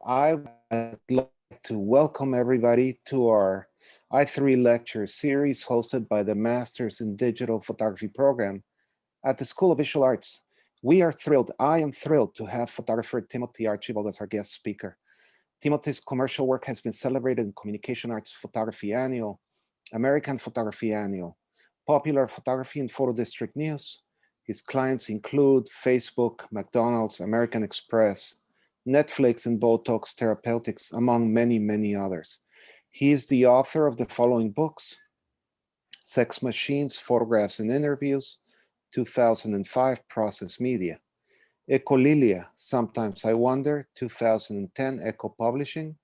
I would like to welcome everybody to our I3 lecture series hosted by the Masters in Digital Photography program at the School of Visual Arts. I am thrilled to have photographer Timothy Archibald as our guest speaker. Timothy's commercial work has been celebrated in Communication Arts Photography Annual, American Photography Annual, Popular Photography and Photo District News. His clients include Facebook, McDonald's, American Express, Netflix, and Botox Therapeutics, among many, many others. He is the author of the following books: Sex Machines, Photographs and Interviews, 2005, Process Media; Echolia, Sometimes I Wonder, 2010, Echo Publishing;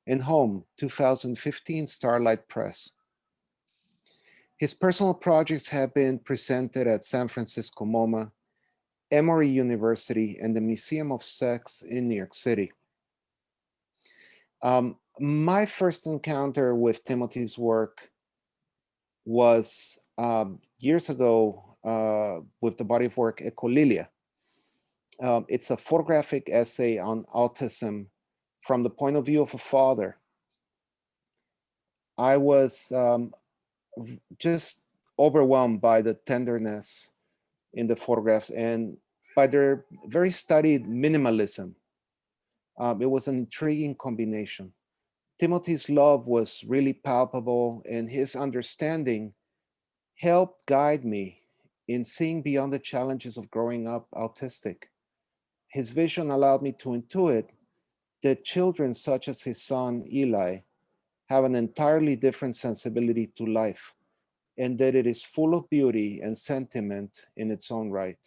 and Home, 2015, Starlight Press. His personal projects have been presented at San Francisco MoMA, Emory University, and the Museum of Sex in New York City. My first encounter with Timothy's work was years ago with the body of work Echolia. It's a photographic essay on autism from the point of view of a father. I was just overwhelmed by the tenderness in the photographs and by their very studied minimalism. It was an intriguing combination. Timothy's love was really palpable, and his understanding helped guide me in seeing beyond the challenges of growing up autistic. His vision allowed me to intuit that children such as his son Eli have an entirely different sensibility to life, and that it is full of beauty and sentiment in its own right.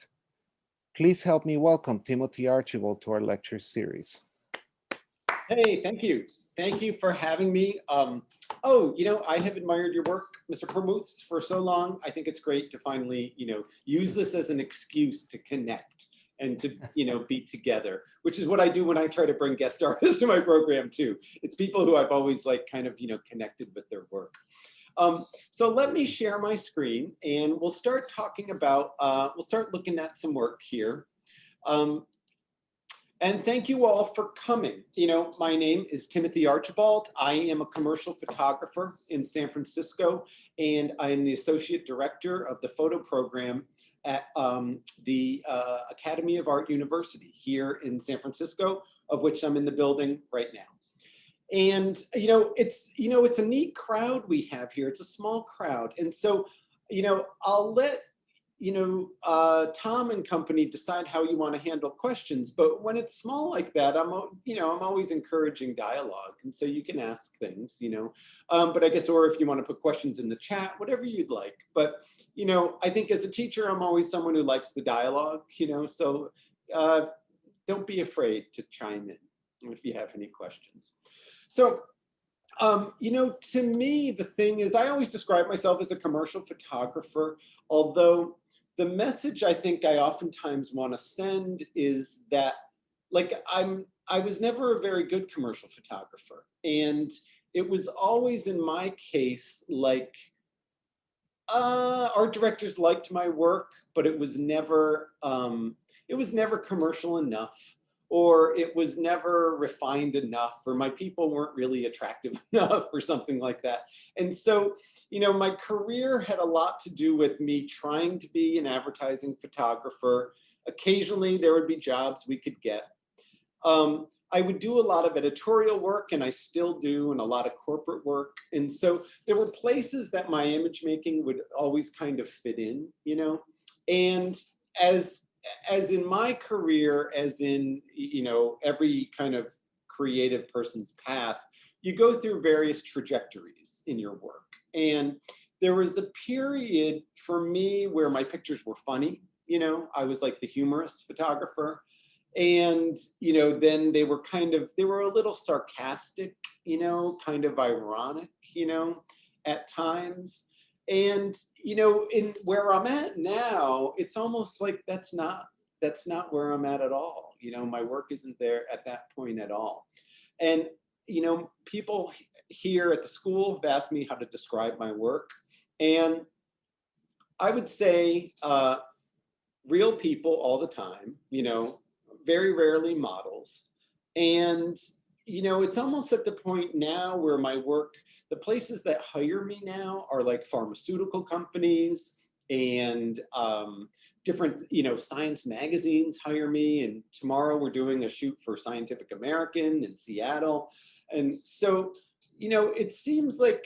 Please help me welcome Timothy Archibald to our lecture series. Hey, thank you. Thank you for having me. I have admired your work, Mr. Permuth, for so long. I think it's great to finally, use this as an excuse to connect and to, be together, which is what I do when I try to bring guest artists to my program too. It's people who I've always connected with their work. So let me share my screen and we'll start talking about, we'll start looking at some work here. And thank you all for coming. My name is Timothy Archibald. I am a commercial photographer in San Francisco, and I am the Associate Director of the Photo Program at the Academy of Art University here in San Francisco, of which I'm in the building right now. And, it's a neat crowd we have here. It's a small crowd. And so, I'll let Tom and company decide how you want to handle questions. But when it's small like that, I'm always encouraging dialogue. And so you can ask things, but I guess, or if you want to put questions in the chat, whatever you'd like. But, I think as a teacher, I'm always someone who likes the dialogue, so don't be afraid to chime in if you have any questions. So, to me, the thing is, I always describe myself as a commercial photographer, although the message I think I oftentimes want to send is that, I was never a very good commercial photographer. And it was always, in my case, art directors liked my work, but it was never commercial enough, or it was never refined enough, or my people weren't really attractive enough, or something like that. And so, my career had a lot to do with me trying to be an advertising photographer. Occasionally, there would be jobs we could get. I would do a lot of editorial work, and I still do, and a lot of corporate work. And so there were places that my image making would always kind of fit in, and as in my career, as in, every kind of creative person's path, you go through various trajectories in your work. And there was a period for me where my pictures were funny. I was like the humorous photographer. And, then they were a little sarcastic, kind of ironic, at times. And, in where I'm at now, it's almost like that's not where I'm at all. My work isn't there at that point at all. And, people here at the school have asked me how to describe my work. And I would say real people all the time, very rarely models. And, it's almost at the point now where my work, the places that hire me now are like pharmaceutical companies and different, science magazines hire me. And tomorrow we're doing a shoot for Scientific American in Seattle. And so, it seems like,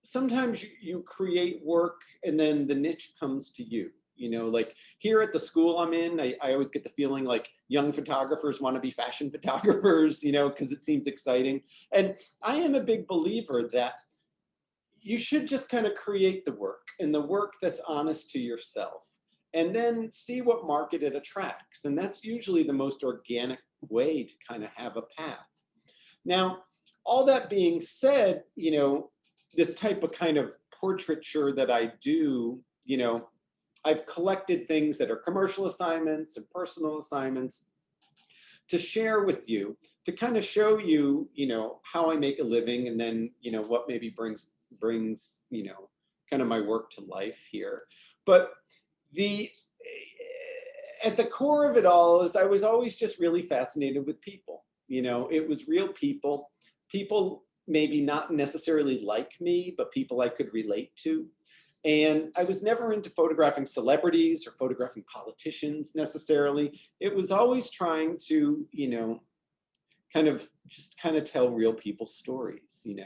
sometimes you create work and then the niche comes to you. Like here at the school I'm in, I always get the feeling like young photographers want to be fashion photographers, because it seems exciting. And I am a big believer that you should just kind of create the work and the work that's honest to yourself and then see what market it attracts. And that's usually the most organic way to kind of have a path. Now, all that being said, this type of kind of portraiture that I do, I've collected things that are commercial assignments and personal assignments to share with you, to kind of show you, how I make a living, and then, what maybe brings, kind of my work to life here. But at the core of it all is I was always just really fascinated with people. It was real people maybe not necessarily like me, but people I could relate to. And I was never into photographing celebrities or photographing politicians necessarily. It was always trying to, kind of tell real people's stories, and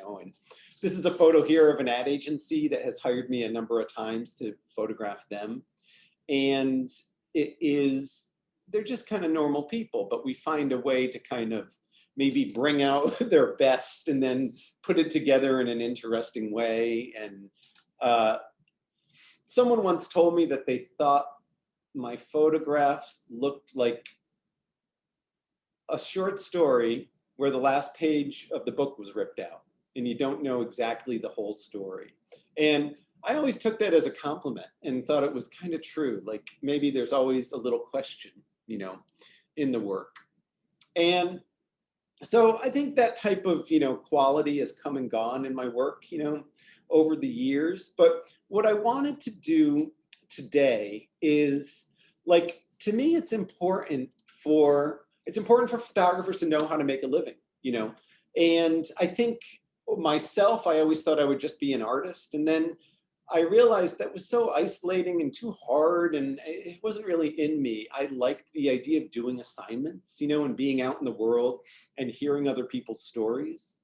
this is a photo here of an ad agency that has hired me a number of times to photograph them. And they're just kind of normal people, but we find a way to kind of maybe bring out their best and then put it together in an interesting way. And someone once told me that they thought my photographs looked like a short story where the last page of the book was ripped out and you don't know exactly the whole story. And I always took that as a compliment and thought it was kind of true. Like maybe there's always a little question, in the work. And so I think that type of, quality has come and gone in my work, over the years. But what I wanted to do today is, like, to me, it's important for photographers to know how to make a living, and I think myself, I always thought I would just be an artist. And then I realized that was so isolating and too hard, and it wasn't really in me. I liked the idea of doing assignments, and being out in the world and hearing other people's stories.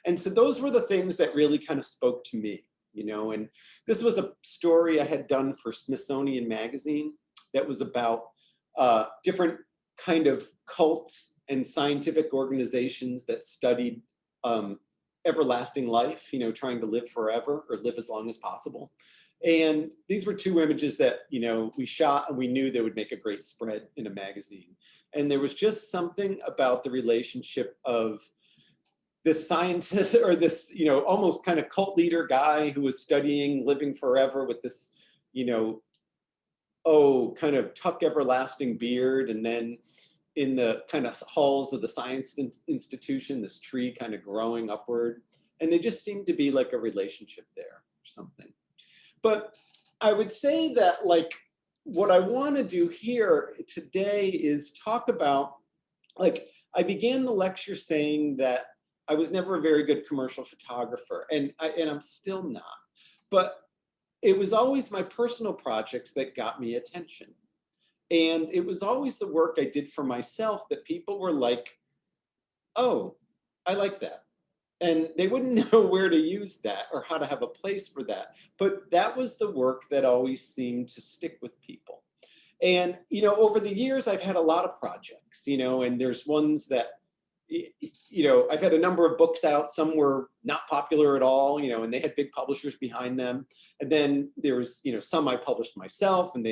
And so those were the things that really kind of spoke to me, and this was a story I had done for Smithsonian Magazine that was about different kind of cults and scientific organizations that studied everlasting life, trying to live forever or live as long as possible. And these were two images that, we shot and we knew they would make a great spread in a magazine. And there was just something about the relationship of this scientist or this, almost kind of cult leader guy who was studying living forever with this, kind of tuck everlasting beard. And then in the kind of halls of the science institution, this tree kind of growing upward. And they just seemed to be like a relationship there or something. But I would say that, like, what I want to do here today is talk about, like, I began the lecture saying that I was never a very good commercial photographer, and I'm still not. But it was always my personal projects that got me attention. And it was always the work I did for myself that people were like, oh, I like that. And they wouldn't know where to use that or how to have a place for that. But that was the work that always seemed to stick with people. And, over the years, I've had a lot of projects, and there's ones that, I've had a number of books out. Some were not popular at all, and they had big publishers behind them. And then there was, some I published myself, and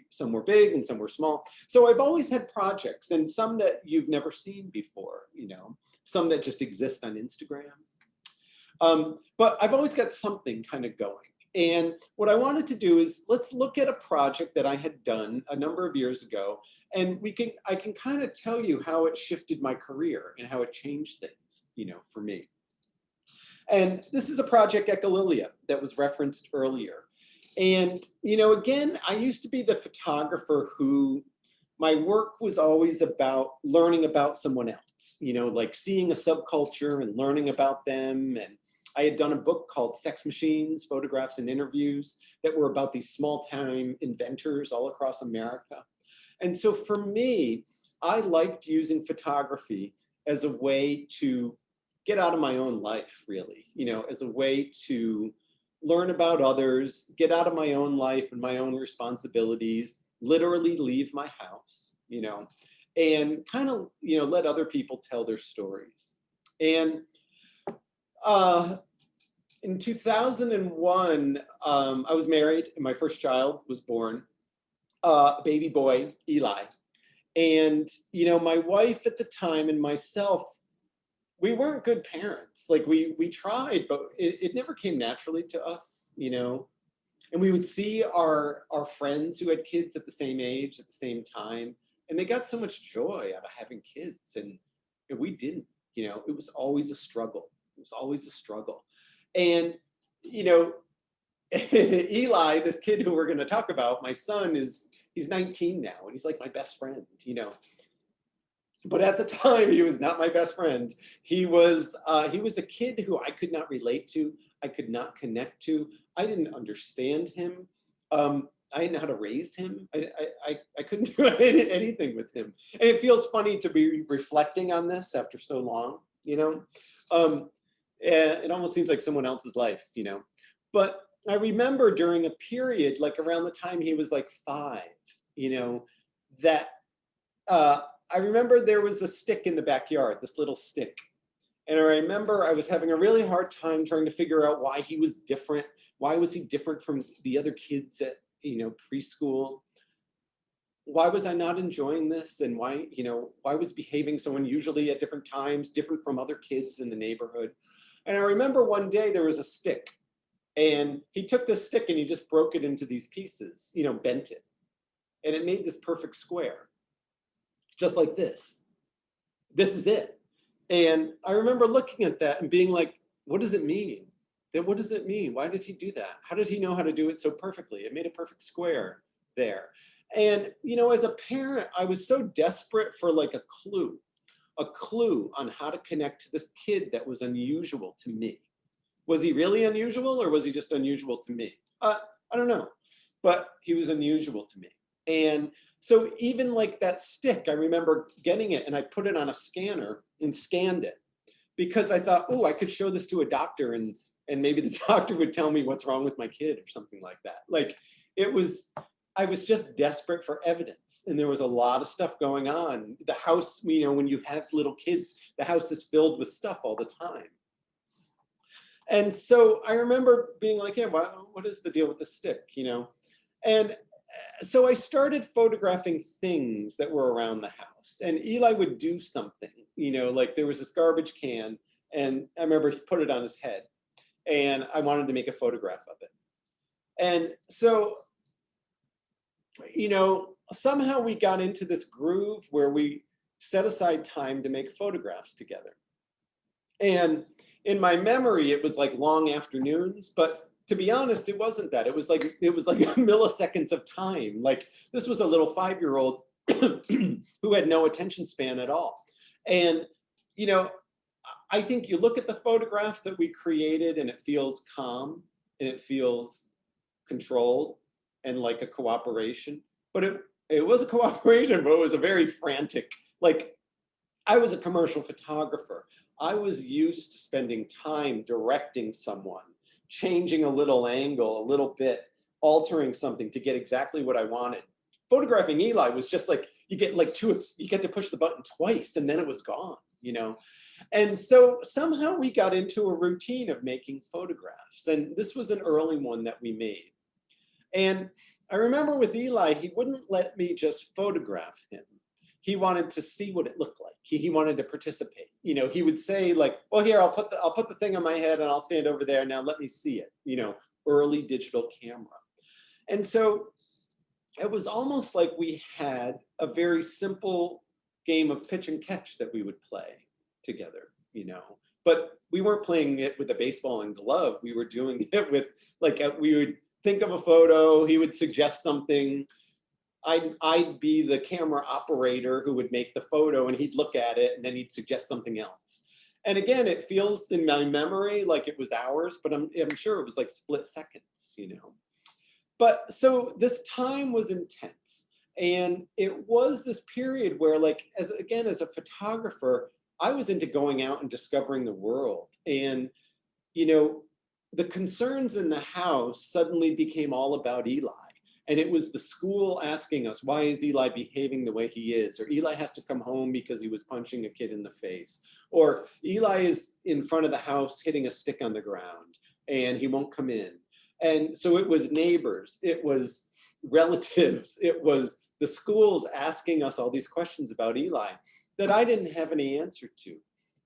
some were big and some were small. So I've always had projects, and some that you've never seen before, some that just exist on Instagram. But I've always got something kind of going. And what I wanted to do is, let's look at a project that I had done a number of years ago, and I can kind of tell you how it shifted my career and how it changed things, for me. And this is a project, Echolia, that was referenced earlier. And, again, I used to be the photographer who my work was always about learning about someone else, like seeing a subculture and learning about them. And I had done a book called Sex Machines, Photographs and Interviews that were about these small time inventors all across America. And so for me, I liked using photography as a way to get out of my own life, really, as a way to learn about others, get out of my own life and my own responsibilities, literally leave my house, and kind of, let other people tell their stories. And in 2001, I was married and my first child was born, a baby boy, Eli. And, my wife at the time and myself, we weren't good parents. Like we tried, but it never came naturally to us, And we would see our friends who had kids at the same age, at the same time, and they got so much joy out of having kids, and we didn't. It was always a struggle. It was always a struggle. And, Eli, this kid who we're going to talk about, my son, he's 19 now, and he's like my best friend, But at the time, he was not my best friend. He was a kid who I could not relate to. I could not connect to. I didn't understand him. I didn't know how to raise him. I couldn't do anything with him. And it feels funny to be reflecting on this after so long, it almost seems like someone else's life, But I remember during a period, like around the time he was like 5, that I remember there was a stick in the backyard, this little stick. And I remember I was having a really hard time trying to figure out why he was different. Why was he different from the other kids at, preschool? Why was I not enjoying this? And why was behaving so unusually at different times, different from other kids in the neighborhood? And I remember one day there was a stick, and he took this stick and he just broke it into these pieces, bent it. And it made this perfect square, just like this. This is it. And I remember looking at that and being like, what does it mean? What does it mean? Why did he do that? How did he know how to do it so perfectly? It made a perfect square there. And, as a parent, I was so desperate for like a clue on how to connect to this kid that was unusual to me. Was he really unusual, or was he just unusual to me? I don't know, but he was unusual to me. And so even like that stick, I remember getting it and I put it on a scanner and scanned it, because I thought, oh, I could show this to a doctor and maybe the doctor would tell me what's wrong with my kid or something like that. Like I was just desperate for evidence, and there was a lot of stuff going on. The house, when you have little kids, the house is filled with stuff all the time. And so I remember being like, yeah, what is the deal with the stick, And so I started photographing things that were around the house, and Eli would do something, like there was this garbage can, and I remember he put it on his head, and I wanted to make a photograph of it. And so, somehow we got into this groove where we set aside time to make photographs together. And in my memory, it was like long afternoons, but to be honest, it wasn't that. It was like milliseconds of time. Like this was a little 5-year-old who had no attention span at all. And, I think you look at the photographs that we created and it feels calm and it feels controlled and like a cooperation, but it was a cooperation, but it was a very frantic, like I was a commercial photographer. I was used to spending time directing someone, changing a little angle, a little bit, altering something to get exactly what I wanted. Photographing Eli was just like, you get to push the button twice and then it was gone, And so somehow we got into a routine of making photographs. And this was an early one that we made. And I remember with Eli, he wouldn't let me just photograph him. He wanted to see what it looked like. He wanted to participate. He would say like, well, here, I'll put the thing on my head and I'll stand over there. Now let me see it, early digital camera. And so it was almost like we had a very simple game of pitch and catch that we would play together, but we weren't playing it with a baseball and glove. We were doing it with we would think of a photo, he would suggest something, I'd be the camera operator who would make the photo, and he'd look at it and then he'd suggest something else. And again, it feels in my memory like it was hours, but I'm sure it was like split seconds, you know. But so this time was intense. And it was this period where, like, as a photographer, I was into going out and discovering the world. And, you know, the concerns in the house suddenly became all about Eli. And it was the school asking us, why is Eli behaving the way he is? Or Eli has to come home because he was punching a kid in the face. Or Eli is in front of the house hitting a stick on the ground and he won't come in. And so it was neighbors, it was relatives, it was the schools asking us all these questions about Eli that I didn't have any answer to.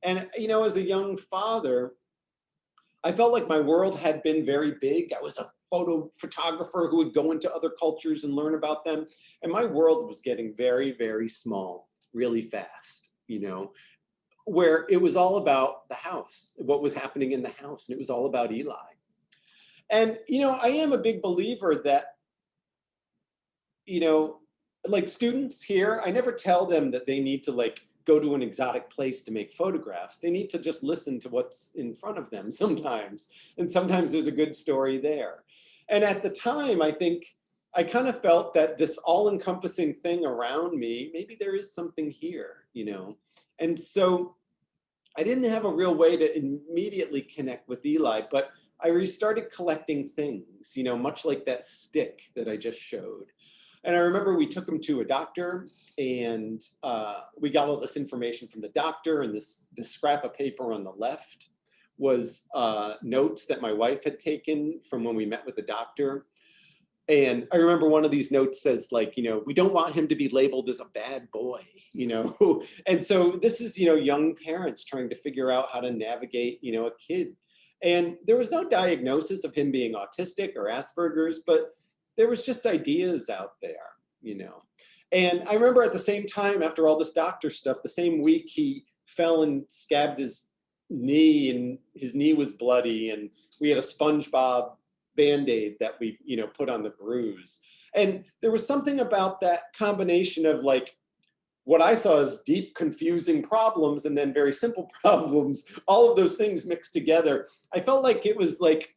And, you know, as a young father, I felt like my world had been very big. I was a photo photographer who would go into other cultures and learn about them. And my world was getting very, very small, really fast, you know, where it was all about the house, what was happening in the house. And it was all about Eli. And, you know, I am a big believer that, you know, like students here, I never tell them that they need to like go to an exotic place to make photographs. They need to just listen to what's in front of them sometimes. And sometimes there's a good story there. And at the time, I think I kind of felt that this all-encompassing thing around me, maybe there is something here, you know? And so I didn't have a real way to immediately connect with Eli, but I restarted collecting things, you know, much like that stick that I just showed. And I remember we took him to a doctor, and we got all this information from the doctor, and this scrap of paper on the left was notes that my wife had taken from when we met with the doctor. And I remember one of these notes says, like, you know, we don't want him to be labeled as a bad boy, you know. And so this is, you know, young parents trying to figure out how to navigate, you know, a kid. And there was no diagnosis of him being autistic or Asperger's, but there was just ideas out there, you know. And I remember at the same time, after all this doctor stuff, the same week he fell and scabbed his knee, and his knee was bloody, and we had a SpongeBob Band-Aid that we, you know, put on the bruise. And there was something about that combination of like what I saw as deep, confusing problems and then very simple problems, all of those things mixed together. I felt like it was like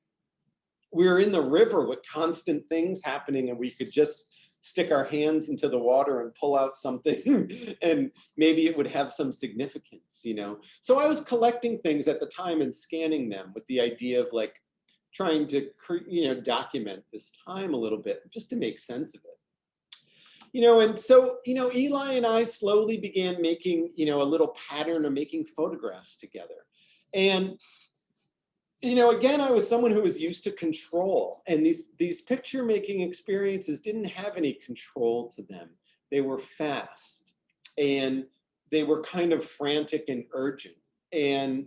we were in the river with constant things happening, and we could just stick our hands into the water and pull out something and maybe it would have some significance, you know? So I was collecting things at the time and scanning them with the idea of like trying to, you know, document this time a little bit just to make sense of it. You know, and so, you know, Eli and I slowly began making, you know, a little pattern of making photographs together. And, you know, again, I was someone who was used to control, and these picture making experiences didn't have any control to them. They were fast, and they were kind of frantic and urgent. And,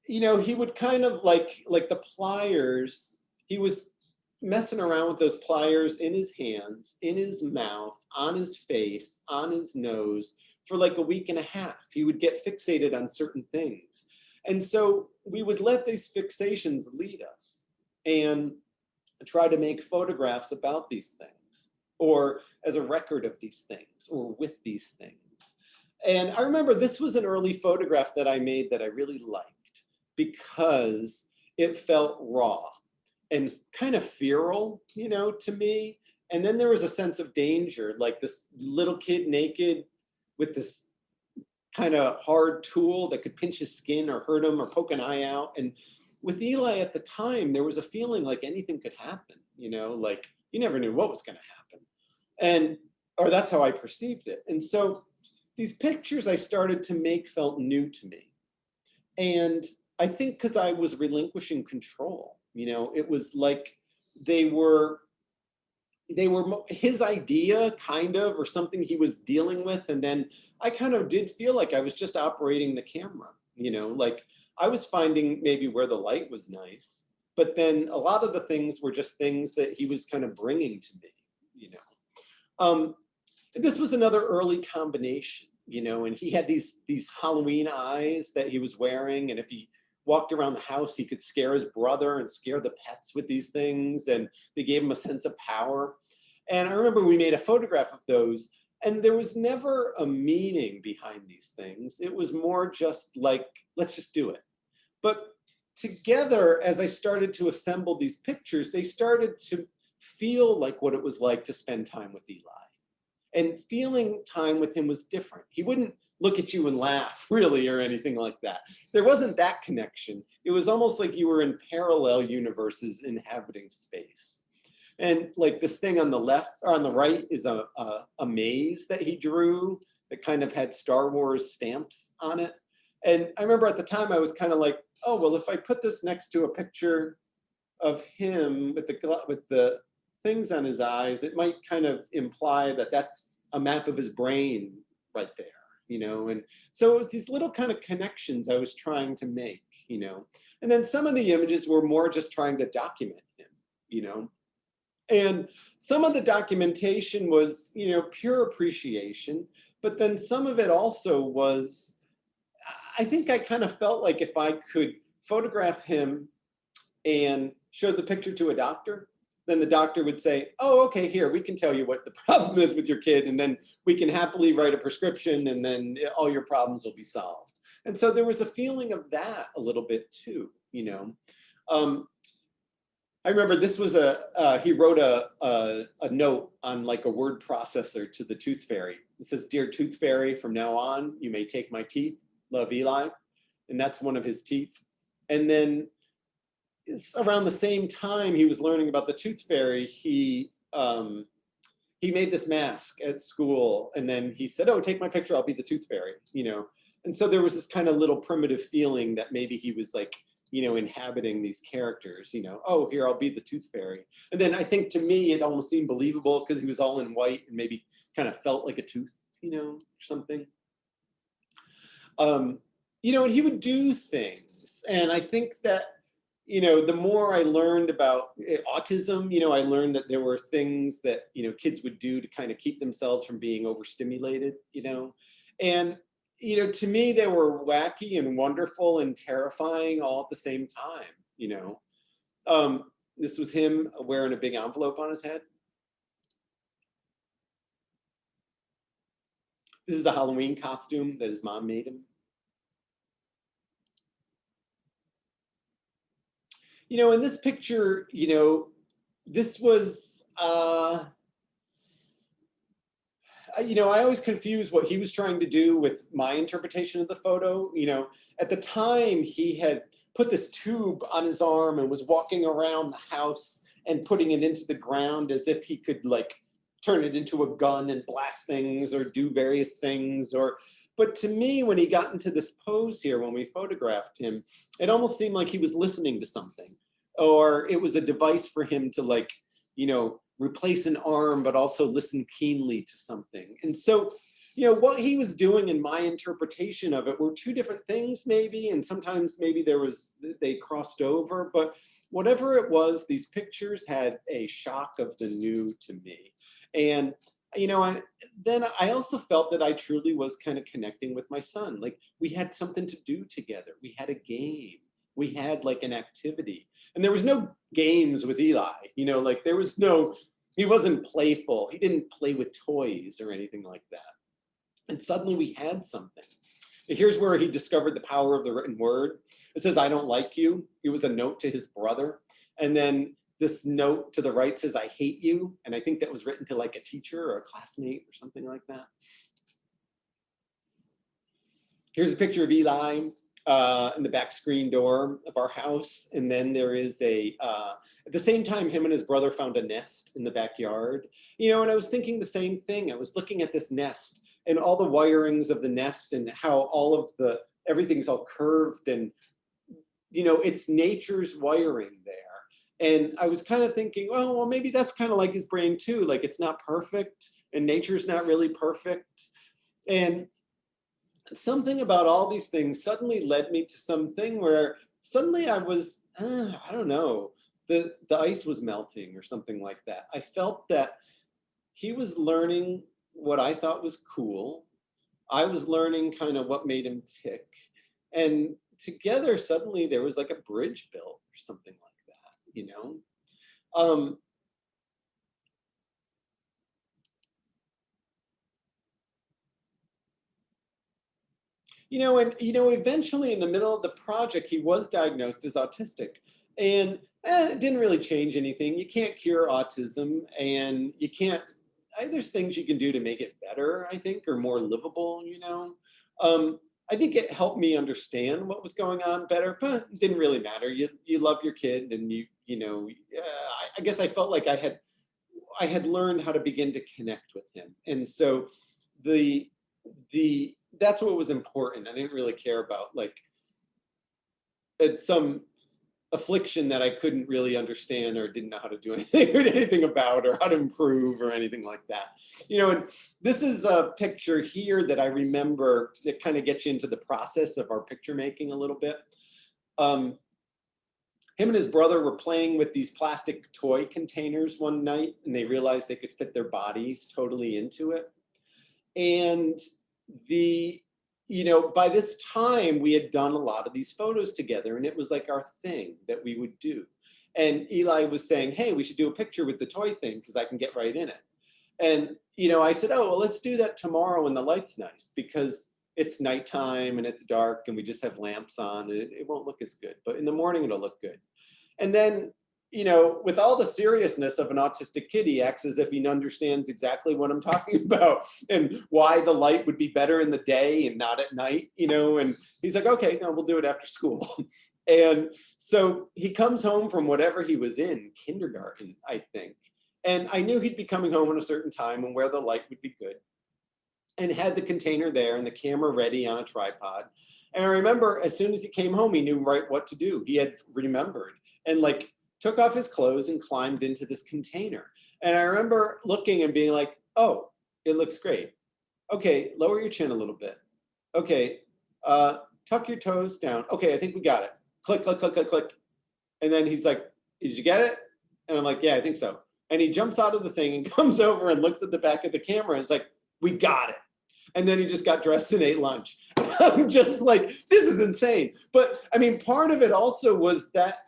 you know, he would kind of like the pliers, he was messing around with those pliers in his hands, in his mouth, on his face, on his nose for like a week and a half. He would get fixated on certain things. And so we would let these fixations lead us and try to make photographs about these things, or as a record of these things, or with these things. And I remember this was an early photograph that I made that I really liked because it felt raw and kind of feral, you know, to me. And then there was a sense of danger, like this little kid naked with this kind of hard tool that could pinch his skin or hurt him or poke an eye out. And with Eli at the time, there was a feeling like anything could happen, you know, like you never knew what was going to happen. And, or that's how I perceived it. And so these pictures I started to make felt new to me. And I think because I was relinquishing control, you know, it was like they were his idea, kind of, or something he was dealing with. And then I kind of did feel like I was just operating the camera, you know, like I was finding maybe where the light was nice, but then a lot of the things were just things that he was kind of bringing to me, you know. This was another early combination, you know, and he had these Halloween eyes that he was wearing. And if he walked around the house, he could scare his brother and scare the pets with these things, and they gave him a sense of power. And I remember we made a photograph of those, and there was never a meaning behind these things. It was more just like, let's just do it. But together, as I started to assemble these pictures, they started to feel like what it was like to spend time with Eli. And feeling time with him was different. He wouldn't look at you and laugh, really, or anything like that. There wasn't that connection. It was almost like you were in parallel universes inhabiting space. And like this thing on the left or on the right is a maze that he drew that kind of had Star Wars stamps on it. And I remember at the time I was kind of like, oh, well, if I put this next to a picture of him with the things on his eyes, it might kind of imply that that's a map of his brain right there, you know? And so these little kind of connections I was trying to make, you know? And then some of the images were more just trying to document him, you know? And some of the documentation was, you know, pure appreciation, but then some of it also was, I think I kind of felt like if I could photograph him and show the picture to a doctor, then the doctor would say, oh, okay, here, we can tell you what the problem is with your kid, and then we can happily write a prescription, and then all your problems will be solved. And so there was a feeling of that a little bit too, you know. I remember this was he wrote a note on like a word processor to the tooth fairy. It says, "Dear tooth fairy, from now on, you may take my teeth. Love, Eli." And that's one of his teeth. And then it's around the same time he was learning about the tooth fairy, he made this mask at school, and then he said, oh, take my picture, I'll be the tooth fairy, you know. And so there was this kind of little primitive feeling that maybe he was like, you know, inhabiting these characters, you know, oh, here, I'll be the tooth fairy. And then I think to me, it almost seemed believable because he was all in white and maybe kind of felt like a tooth, you know, or something. You know, and he would do things. And I think that, you know, the more I learned about autism, you know, I learned that there were things that, you know, kids would do to kind of keep themselves from being overstimulated, you know. And, you know, to me, they were wacky and wonderful and terrifying all at the same time, you know. This was him wearing a big envelope on his head. This is a Halloween costume that his mom made him. You know, in this picture, you know, this was, you know, I always confuse what he was trying to do with my interpretation of the photo. You know, at the time he had put this tube on his arm and was walking around the house and putting it into the ground as if he could like turn it into a gun and blast things or do various things. Or, but to me, when he got into this pose here, when we photographed him, it almost seemed like he was listening to something, or it was a device for him to like, you know, replace an arm, but also listen keenly to something. And so, you know, what he was doing in my interpretation of it were two different things maybe, and sometimes maybe they crossed over, but whatever it was, these pictures had a shock of the new to me. And, you know, and then I also felt that I truly was kind of connecting with my son. Like we had something to do together. We had a game. We had like an activity, and there was no games with Eli, you know, like there was no, he wasn't playful. He didn't play with toys or anything like that. And suddenly we had something. Here's where he discovered the power of the written word. It says, I don't like you. It was a note to his brother. And then this note to the right says, I hate you. And I think that was written to like a teacher or a classmate or something like that. Here's a picture of Eli in the back screen door of our house. And then there is at the same time, him and his brother found a nest in the backyard. You know, and I was thinking the same thing. I was looking at this nest and all the wirings of the nest and how all of everything's all curved and, you know, it's nature's wiring there. And I was kind of thinking, well, maybe that's kind of like his brain too. Like it's not perfect and nature's not really perfect. And something about all these things suddenly led me to something where suddenly I was, I don't know, the ice was melting or something like that. I felt that he was learning what I thought was cool. I was learning kind of what made him tick. And together, suddenly there was like a bridge built or something like that, you know? Eventually in the middle of the project, he was diagnosed as autistic, and it didn't really change anything. You can't cure autism, and you can't, there's things you can do to make it better, I think, or more livable. I think it helped me understand what was going on better, but it didn't really matter. You love your kid, and I guess I felt like I had learned how to begin to connect with him, and so the that's what was important. I didn't really care about like some affliction that I couldn't really understand or didn't know how to do anything about, or how to improve or anything like that. And this is a picture here that I remember that kind of gets you into the process of our picture making a little bit. Him and his brother were playing with these plastic toy containers one night, and they realized they could fit their bodies totally into it. And by this time we had done a lot of these photos together, and it was like our thing that we would do. And Eli was saying, hey, we should do a picture with the toy thing because I can get right in it. And, I said, oh, well, let's do that tomorrow when the light's nice, because it's nighttime and it's dark and we just have lamps on, and it won't look as good, but in the morning it'll look good. And then, with all the seriousness of an autistic kid, he acts as if he understands exactly what I'm talking about and why the light would be better in the day and not at night, and he's like, okay, no, we'll do it after school. And so he comes home from whatever he was in, kindergarten, I think. And I knew he'd be coming home at a certain time and where the light would be good, and had the container there and the camera ready on a tripod. And I remember as soon as he came home, he knew right what to do. He had remembered, and like took off his clothes and climbed into this container. And I remember looking and being like, oh, it looks great. Okay, lower your chin a little bit. Okay, tuck your toes down. Okay, I think we got it. Click, click, click, click, click. And then he's like, did you get it? And I'm like, yeah, I think so. And he jumps out of the thing and comes over and looks at the back of the camera and is like, we got it. And then he just got dressed and ate lunch. I'm just like, this is insane. But I mean, part of it also was that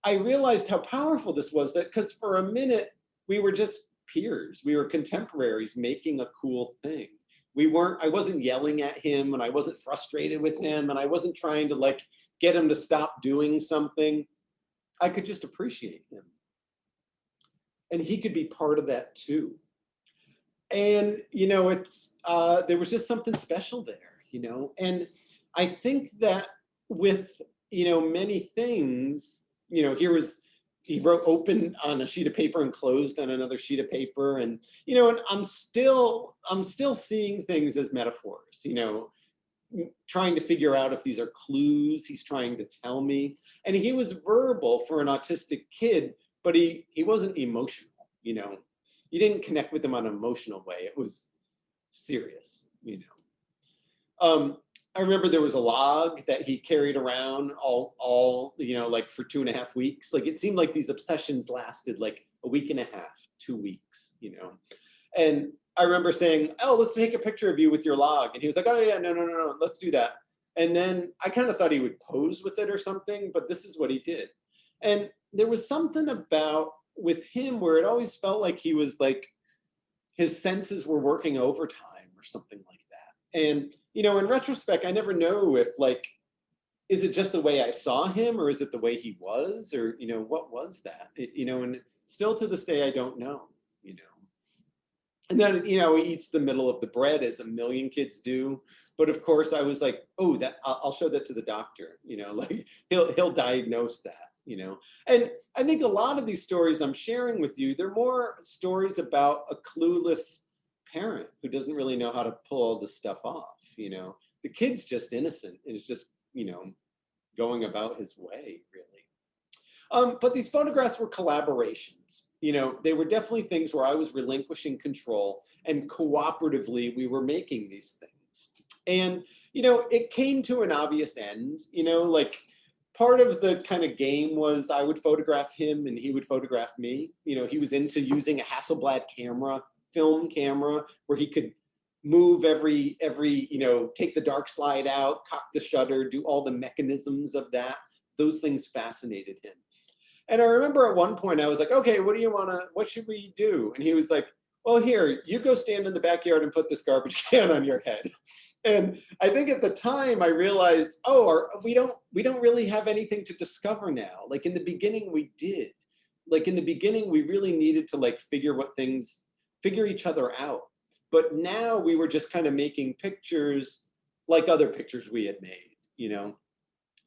I realized how powerful this was, that because for a minute, we were just peers. We were contemporaries making a cool thing. I wasn't yelling at him, and I wasn't frustrated with him, and I wasn't trying to like get him to stop doing something. I could just appreciate him. And he could be part of that too. And, there was just something special there, and I think that with, many things, he wrote open on a sheet of paper and closed on another sheet of paper. And, and I'm still seeing things as metaphors, trying to figure out if these are clues he's trying to tell me. And he was verbal for an autistic kid, but he wasn't emotional, You didn't connect with him on an emotional way. It was serious, I remember there was a log that he carried around all like for 2.5 weeks. Like it seemed like these obsessions lasted like a week and a half, 2 weeks, And I remember saying, oh, let's take a picture of you with your log. And he was like, oh yeah, no, let's do that. And then I kind of thought he would pose with it or something, but this is what he did. And there was something about with him where it always felt like he was like, his senses were working overtime or something like that. And, in retrospect, I never know if like, is it just the way I saw him, or is it the way he was, or, what was that? And still to this day, I don't know, And then, he eats the middle of the bread as a million kids do. But of course I was like, oh, I'll show that to the doctor, like he'll diagnose that. And I think a lot of these stories I'm sharing with you, they're more stories about a clueless parent who doesn't really know how to pull all this stuff off. The kid's just innocent and is just, going about his way, really. But these photographs were collaborations. They were definitely things where I was relinquishing control, and cooperatively we were making these things. And, it came to an obvious end, like, part of the kind of game was I would photograph him and he would photograph me. He was into using a Hasselblad film camera, where he could move every, take the dark slide out, cock the shutter, do all the mechanisms of that. Those things fascinated him. And I remember at one point I was like, okay, what should we do? And he was like, well, here, you go stand in the backyard and put this garbage can on your head. And I think at the time I realized, oh, we don't really have anything to discover now. Like in the beginning we did. Like in the beginning we really needed to like figure each other out. But now we were just kind of making pictures like other pictures we had made, you know?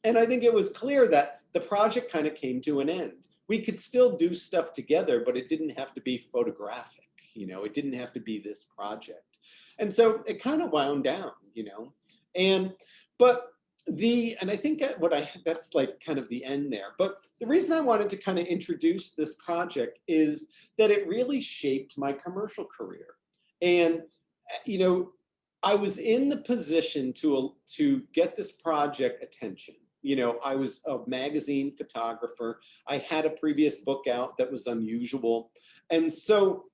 And I think it was clear that the project kind of came to an end. We could still do stuff together, but it didn't have to be photographic, you know, it didn't have to be this project. And so it kind of wound down, you know, and, but and I think that's like kind of the end there. But the reason I wanted to kind of introduce this project is that it really shaped my commercial career. And, you know, I was in the position to get this project attention. You know, I was a magazine photographer. I had a previous book out that was unusual. And so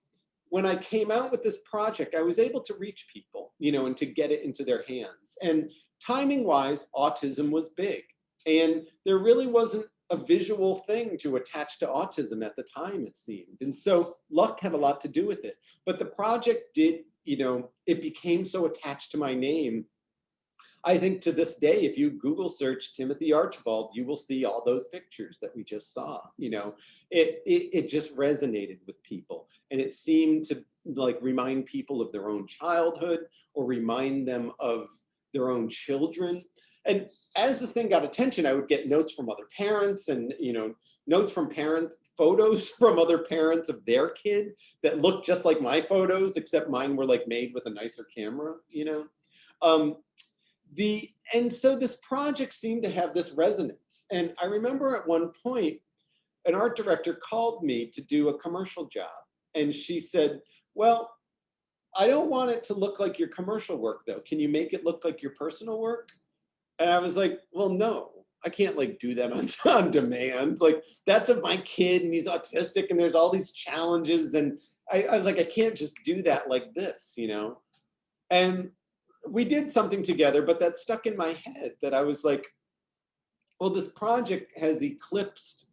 when I came out with this project, I was able to reach people, you know, and to get it into their hands. And timing wise, autism was big. And there really wasn't a visual thing to attach to autism at the time, it seemed. And so luck had a lot to do with it. But the project did, you know, it became so attached to my name. I think to this day, if you Google search Timothy Archibald, you will see all those pictures that we just saw. You know, it just resonated with people, and it seemed to like remind people of their own childhood or remind them of their own children. And as this thing got attention, I would get notes from other parents, and you know, notes from parents, photos from other parents of their kid that looked just like my photos, except mine were like made with a nicer camera. You know. And so this project seemed to have this resonance. And I remember at one point, an art director called me to do a commercial job. And she said, well, I don't want it to look like your commercial work though. Can you make it look like your personal work? And I was like, well, no, I can't like do that on demand. Like that's of my kid and he's autistic and there's all these challenges. And I was like, I can't just do that like this, you know? And we did something together, but that stuck in my head that I was like, well, this project has eclipsed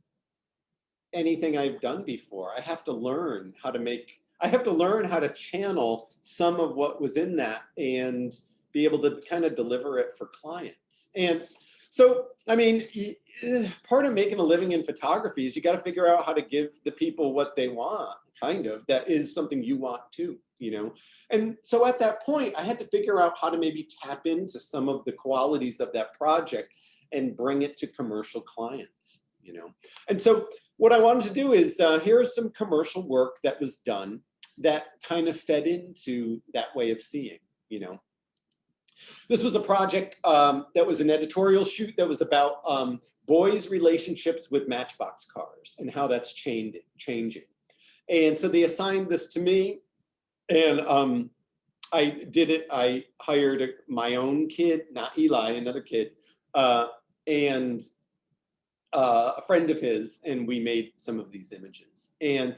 anything I've done before. I have to learn how to channel some of what was in that and be able to kind of deliver it for clients. And so, I mean, part of making a living in photography is you got to figure out how to give the people what they want, kind of, that is something you want too, you know? And so at that point, I had to figure out how to maybe tap into some of the qualities of that project and bring it to commercial clients, you know? And so what I wanted to do is, here is some commercial work that was done that kind of fed into that way of seeing, you know? This was a project that was an editorial shoot that was about boys' relationships with Matchbox cars and how that's changing. And so they assigned this to me, and I did it. I hired my own kid, not Eli, another kid, and a friend of his, and we made some of these images. And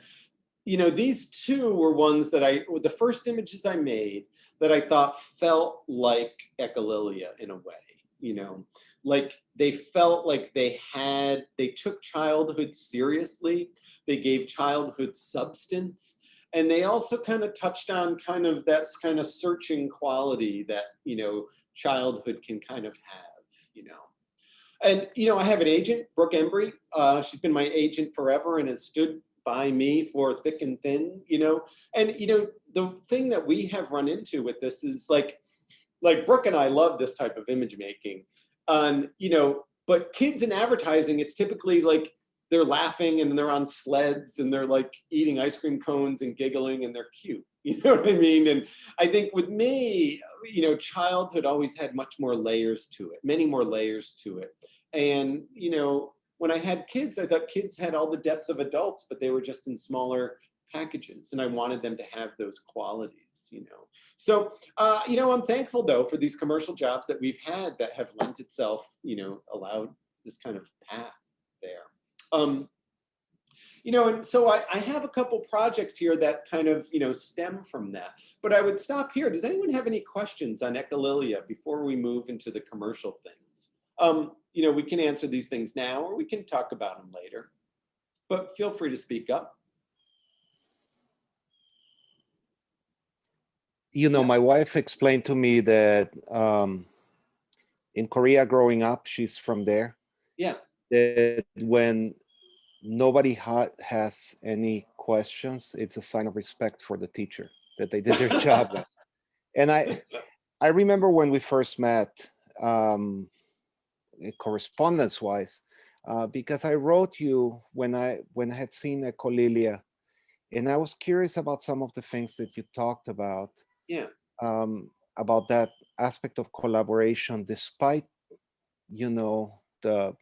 you know, these two were ones that the first images I made that I thought felt like Echolia in a way, you know, like they felt like they took childhood seriously, they gave childhood substance, and they also kind of touched on kind of that kind of searching quality that, you know, childhood can kind of have, you know. And, you know, I have an agent, Brooke Embry. She's been my agent forever and has stood by me for thick and thin, you know. And, you know, the thing that we have run into with this is like Brooke and I love this type of image making. You know, but kids in advertising, it's typically like they're laughing and they're on sleds and they're like eating ice cream cones and giggling and they're cute. You know what I mean? And I think with me, you know, childhood always had much more layers to it, many more layers to it. And, you know, when I had kids, I thought kids had all the depth of adults, but they were just in smaller packages. And I wanted them to have those qualities, you know. So, you know, I'm thankful though for these commercial jobs that we've had that have lent itself, you know, allowed this kind of path there. You know, and so I have a couple projects here that kind of, you know, stem from that. But I would stop here. Does anyone have any questions on Echolia before we move into the commercial things? You know, we can answer these things now or we can talk about them later. But feel free to speak up. You know, Yeah. my wife explained to me that in Korea growing up, she's from there, Yeah. that when nobody has any questions, it's a sign of respect for the teacher, that they did their job well. And I remember when we first met, correspondence wise, because I wrote you when I had seen Echolia, and I was curious about some of the things that you talked Yeah. about that aspect of collaboration, despite, you know, the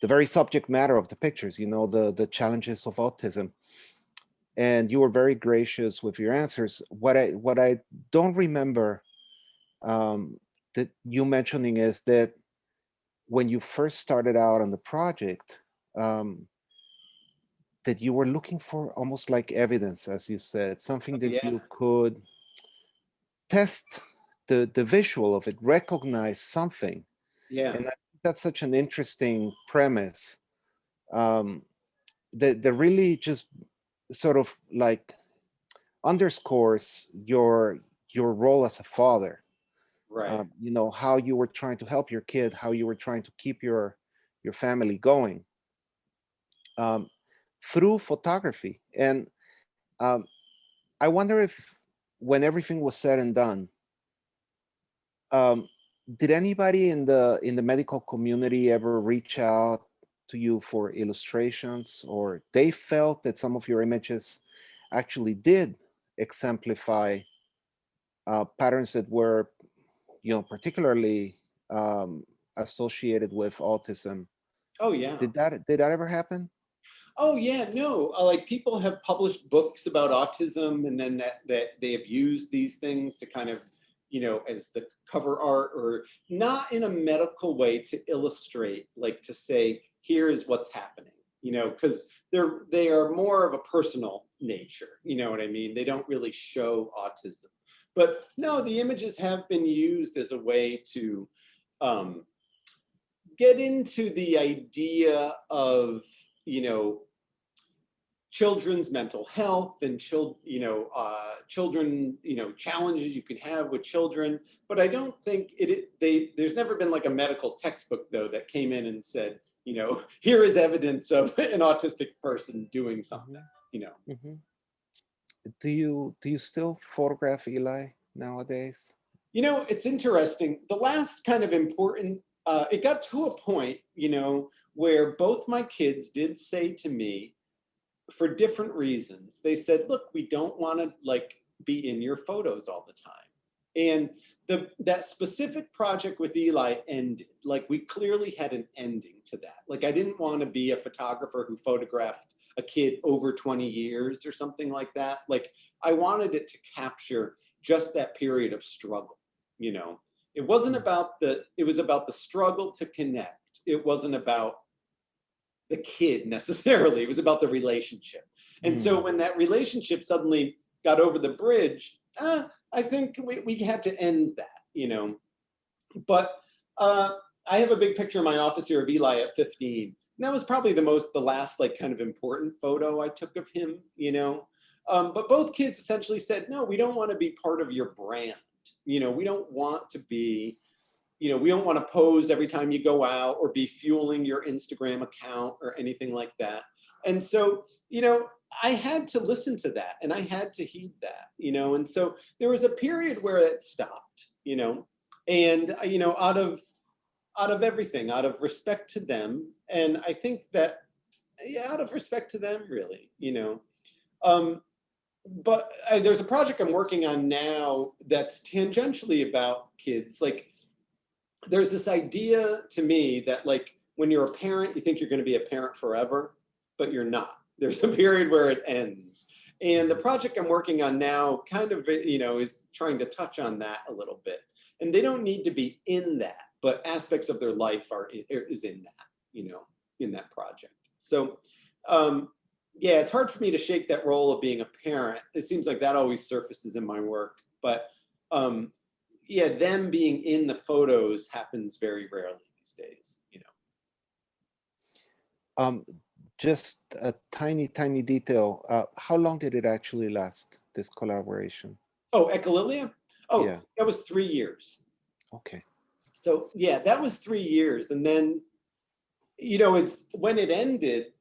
very subject matter of the pictures, you know, the challenges of autism. And you were very gracious with your answers. What I don't remember that you mentioning is that when you first started out on the project, um, that you were looking for almost like evidence, as you said, something Oh, that yeah. you could test the visual of it, recognize something. Yeah. And I think that's such an interesting premise, um, that really just sort of like underscores your role as a father. Right. You know, how you were trying to help your kid, how you were trying to keep your family going, um, through photography. And um, I wonder if, when everything was said and done, um, did anybody in the medical community ever reach out to you for illustrations, or they felt that some of your images actually did exemplify patterns that were, you know, particularly associated with autism? Oh, yeah. Did that ever happen? Oh, yeah. No, like people have published books about autism, and then that they have used these things to kind of, as the cover art, or not in a medical way, to illustrate, like to say, here is what's happening, because they are more of a personal nature. You know what I mean? They don't really show autism. But no, the images have been used as a way to um, get into the idea of, you know, children's mental health, and children, challenges you can have with children. But I don't think there's never been like a medical textbook, though, that came in and said, here is evidence of an autistic person doing something, Hmm. you know. Hmm. Do you still photograph Eli nowadays? It's interesting. The last kind of important, it got to a point, where both my kids did say to me, for different reasons, they said, look, we don't want to like be in your photos all the time. And that specific project with Eli ended. Like, we clearly had an ending to that. Like, I didn't want to be a photographer who photographed a kid over 20 years or something like that. Like, I wanted it to capture just that period of struggle, you know. It wasn't about it was about the struggle to connect. It wasn't about the kid necessarily. It was about the relationship. And so Mm. when that relationship suddenly got over the bridge, I think we had to end that. But I have a big picture in my office here of Eli at 15. And that was probably the last like kind of important photo I took of him. But both kids essentially said, no, we don't want to be part of your brand. We don't want to be, we don't want to pose every time you go out, or be fueling your Instagram account or anything like that. And so, I had to listen to that, and I had to heed that. And so there was a period where it stopped. And, out of everything, out of respect to them. And I think that, yeah, out of respect to them, really. Um, but there's a project I'm working on now that's tangentially about kids. Like, there's this idea to me that, like, when you're a parent, you think you're going to be a parent forever, but you're not. There's a period where it ends. And the project I'm working on now kind of, is trying to touch on that a little bit. And they don't need to be in that, but aspects of their life is in that, in that project. So, yeah, it's hard for me to shake that role of being a parent. It seems like that always surfaces in my work, but um, yeah, them being in the photos happens very rarely these days. Um, just a tiny detail. How long did it actually last, this collaboration? Oh, Echolilia? Oh, Yeah. that was 3 years. Okay. So yeah, that was 3 years. And then, you know, it's when it ended,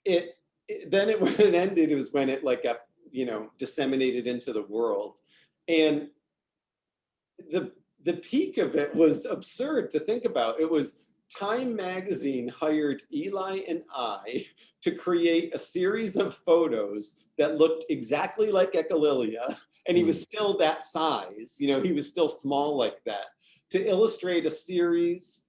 when it ended, it was when it like got, you know, disseminated into the world. And the the peak of it was absurd to think about. It was Time magazine hired Eli and I to create a series of photos that looked exactly like Echolilia, and he was still that size. You know, he was still small like that, to illustrate a series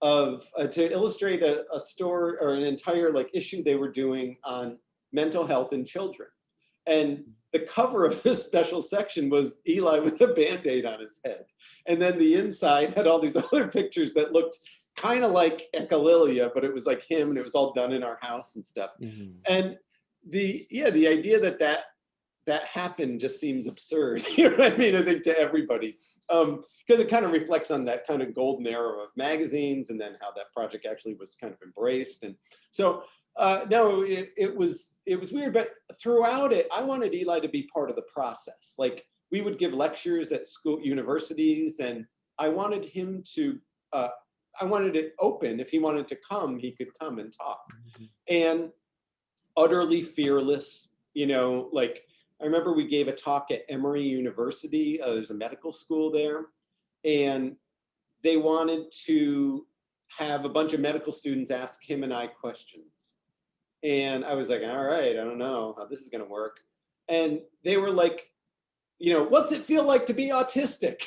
of to illustrate a story or an entire like issue they were doing on mental health in children. And the cover of this special section was Eli with a Band-Aid on his head. And then the inside had all these other pictures that looked kind of like Echolilia, but it was like him, and it was all done in our house and stuff. And the idea that happened just seems absurd. You know what I mean? I think to everybody, because it kind of reflects on that kind of golden era of magazines, and then how that project actually was kind of embraced. And so, no, it was weird. But throughout it, I wanted Eli to be part of the process. Like, we would give lectures at universities, and I wanted him to. I wanted it open. If he wanted to come, he could come and talk. And utterly fearless, you know, like, I remember we gave a talk at Emory University. There's a medical school there, and they wanted to have a bunch of medical students ask him and I questions. And I was like, all right, I don't know how this is going to work. And they were like, you know, what's it feel like to be autistic?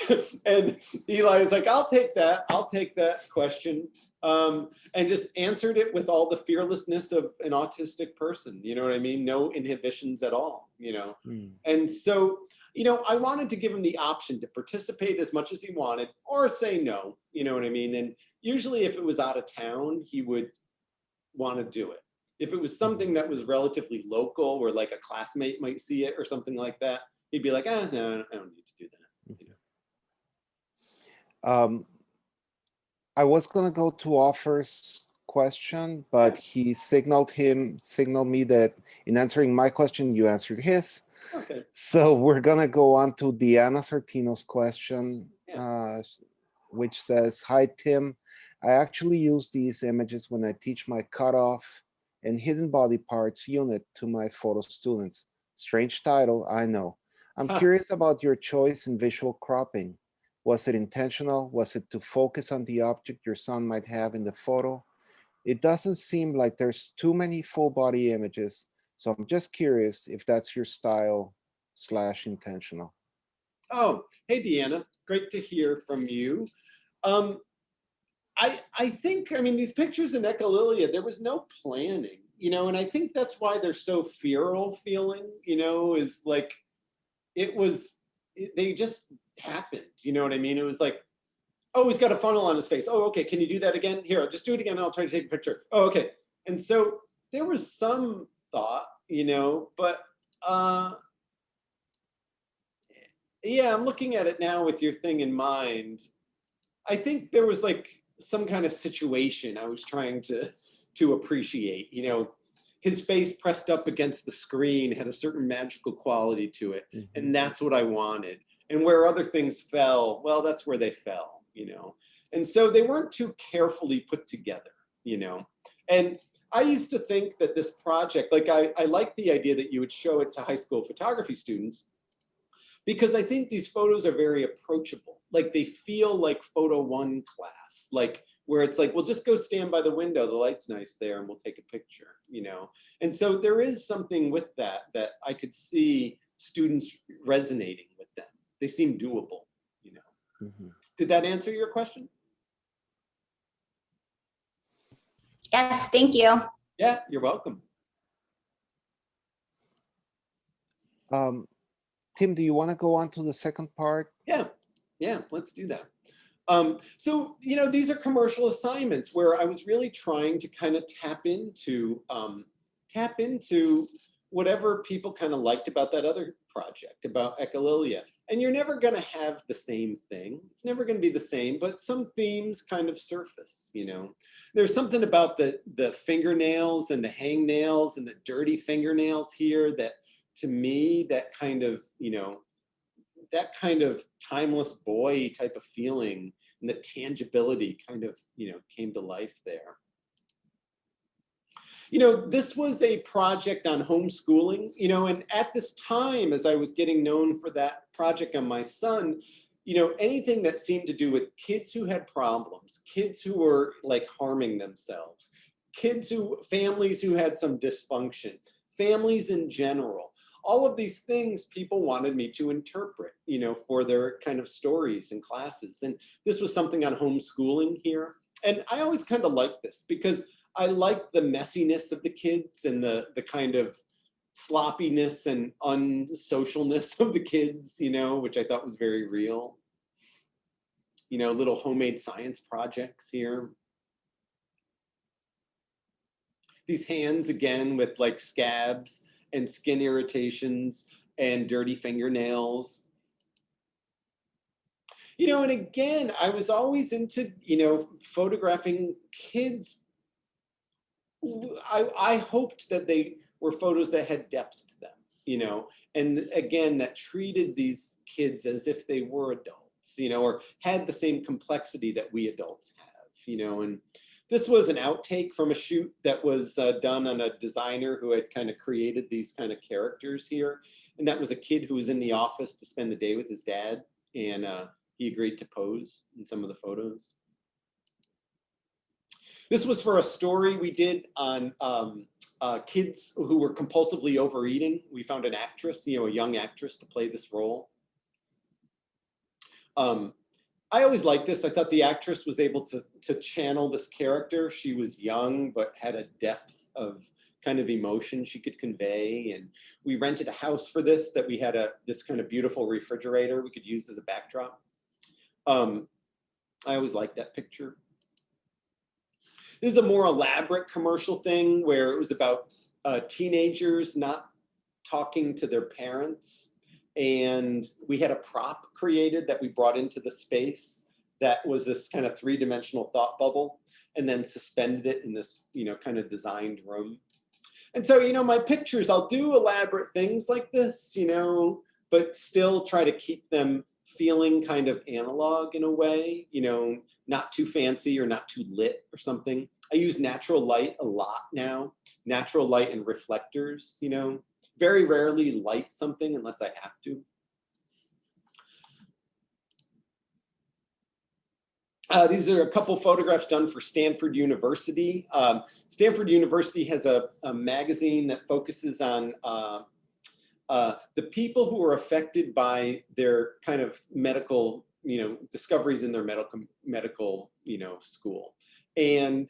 And Eli was like, I'll take that question. And just answered it with all the fearlessness of an autistic person. You know what I mean? No inhibitions at all, you know? And so, you know, I wanted to give him the option to participate as much as he wanted, or say no, you know what I mean? And usually if it was out of town, he would want to do it. If it was something that was relatively local, where like a classmate might see it or something like that, he'd be like, no, I don't need to do that. You know? I was gonna go to Offer's question, but he signaled me that in answering my question, you answered his. Okay. So we're gonna go on to Diana Sartino's question, which says, "Hi Tim, I actually use these images when I teach my cutoff and hidden body parts unit to my photo students. Strange title, I know. I'm curious about your choice in visual cropping. Was it intentional? Was it to focus on the object your son might have in the photo? It doesn't seem like there's too many full body images, so I'm just curious if that's your style / intentional." Oh, hey, Deanna, great to hear from you. I think, I mean, these pictures in Echolilia, there was no planning, you know, and I think that's why they're so feral feeling, you know, is like, they just happened, you know what I mean? It was like, oh, he's got a funnel on his face. Oh, okay, can you do that again? Here, I'll just do it again and I'll try to take a picture. Oh, okay. And so there was some thought, you know, but yeah, I'm looking at it now with your thing in mind. I think there was like some kind of situation I was trying to appreciate, you know. His face pressed up against the screen had a certain magical quality to it, and that's what I wanted. And where other things fell, well, that's where they fell, you know. And so they weren't too carefully put together, you know. And I used to think that this project, like, I like the idea that you would show it to high school photography students, because I think these photos are very approachable. Like, they feel like photo 1 class, like, where it's like, well, just go stand by the window, the light's nice there, and we'll take a picture, you know? And so there is something with that I could see students resonating with them. They seem doable, you know? Did that answer your question? Yes, thank you. Yeah, you're welcome. Tim, do you want to go on to the second part? Yeah, let's do that. So, you know, these are commercial assignments where I was really trying to kind of tap into whatever people kind of liked about that other project, about Echolilia. And you're never going to have the same thing. It's never going to be the same, but some themes kind of surface, you know. There's something about the fingernails and the hangnails and the dirty fingernails here that, to me, that kind of, you know, that kind of timeless boy type of feeling and the tangibility kind of, came to life there. This was a project on homeschooling, and at this time, as I was getting known for that project on my son, anything that seemed to do with kids who had problems, kids who were like harming themselves, families who had some dysfunction, families in general, all of these things people wanted me to interpret, for their kind of stories and classes. And this was something on homeschooling here. And I always kind of liked this because I liked the messiness of the kids and the kind of sloppiness and unsocialness of the kids, which I thought was very real. Little homemade science projects here. These hands again with like scabs and skin irritations and dirty fingernails. And again, I was always into, photographing kids. I hoped that they were photos that had depth to them, and again, that treated these kids as if they were adults, or had the same complexity that we adults have, and this was an outtake from a shoot that was done on a designer who had kind of created these kind of characters here. And that was a kid who was in the office to spend the day with his dad, and he agreed to pose in some of the photos. This was for a story we did on kids who were compulsively overeating. We found an actress, a young actress to play this role. I always liked this. I thought the actress was able to channel this character. She was young, but had a depth of kind of emotion she could convey. And we rented a house for this, that we had this kind of beautiful refrigerator we could use as a backdrop. I always liked that picture. This is a more elaborate commercial thing where it was about teenagers not talking to their parents. And we had a prop created that we brought into the space that was this kind of three-dimensional thought bubble, and then suspended it in this, kind of designed room. And so, my pictures, I'll do elaborate things like this, but still try to keep them feeling kind of analog in a way, not too fancy or not too lit or something. I use natural light a lot now, natural light and reflectors, very rarely light something unless I have to. These are a couple photographs done for Stanford University. Stanford University has a magazine that focuses on the people who are affected by their kind of medical, discoveries in their medical, school. And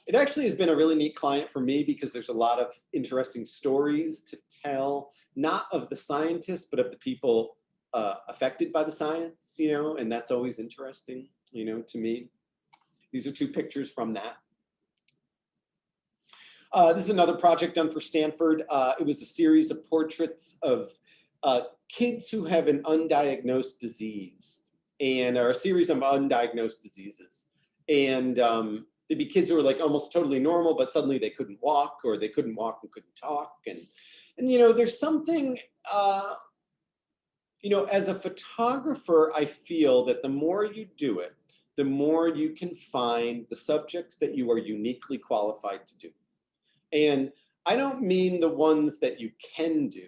it actually has been a really neat client for me because there's a lot of interesting stories to tell, not of the scientists, but of the people affected by the science, and that's always interesting, to me. These are two pictures from that. This is another project done for Stanford. It was a series of portraits of kids who have an undiagnosed disease, or a series of undiagnosed diseases. And there'd be kids who were like almost totally normal, but suddenly they couldn't walk, or they couldn't walk and couldn't talk. And there's something, as a photographer, I feel that the more you do it, the more you can find the subjects that you are uniquely qualified to do. And I don't mean the ones that you can do.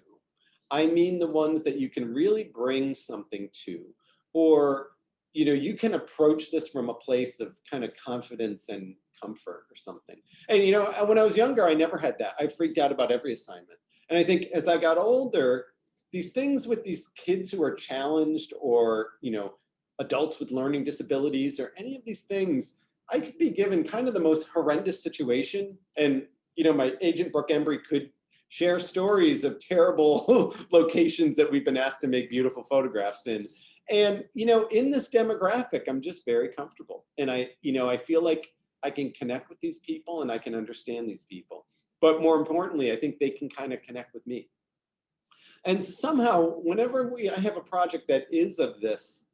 I mean the ones that you can really bring something to, or you can approach this from a place of kind of confidence and comfort or something. And, when I was younger, I never had that. I freaked out about every assignment. And I think as I got older, these things with these kids who are challenged, or, adults with learning disabilities, or any of these things, I could be given kind of the most horrendous situation. And, my agent, Brooke Embry, could share stories of terrible locations that we've been asked to make beautiful photographs in. And, in this demographic, I'm just very comfortable. And I feel like I can connect with these people and I can understand these people. But more importantly, I think they can kind of connect with me. And somehow, whenever I have a project that is of this,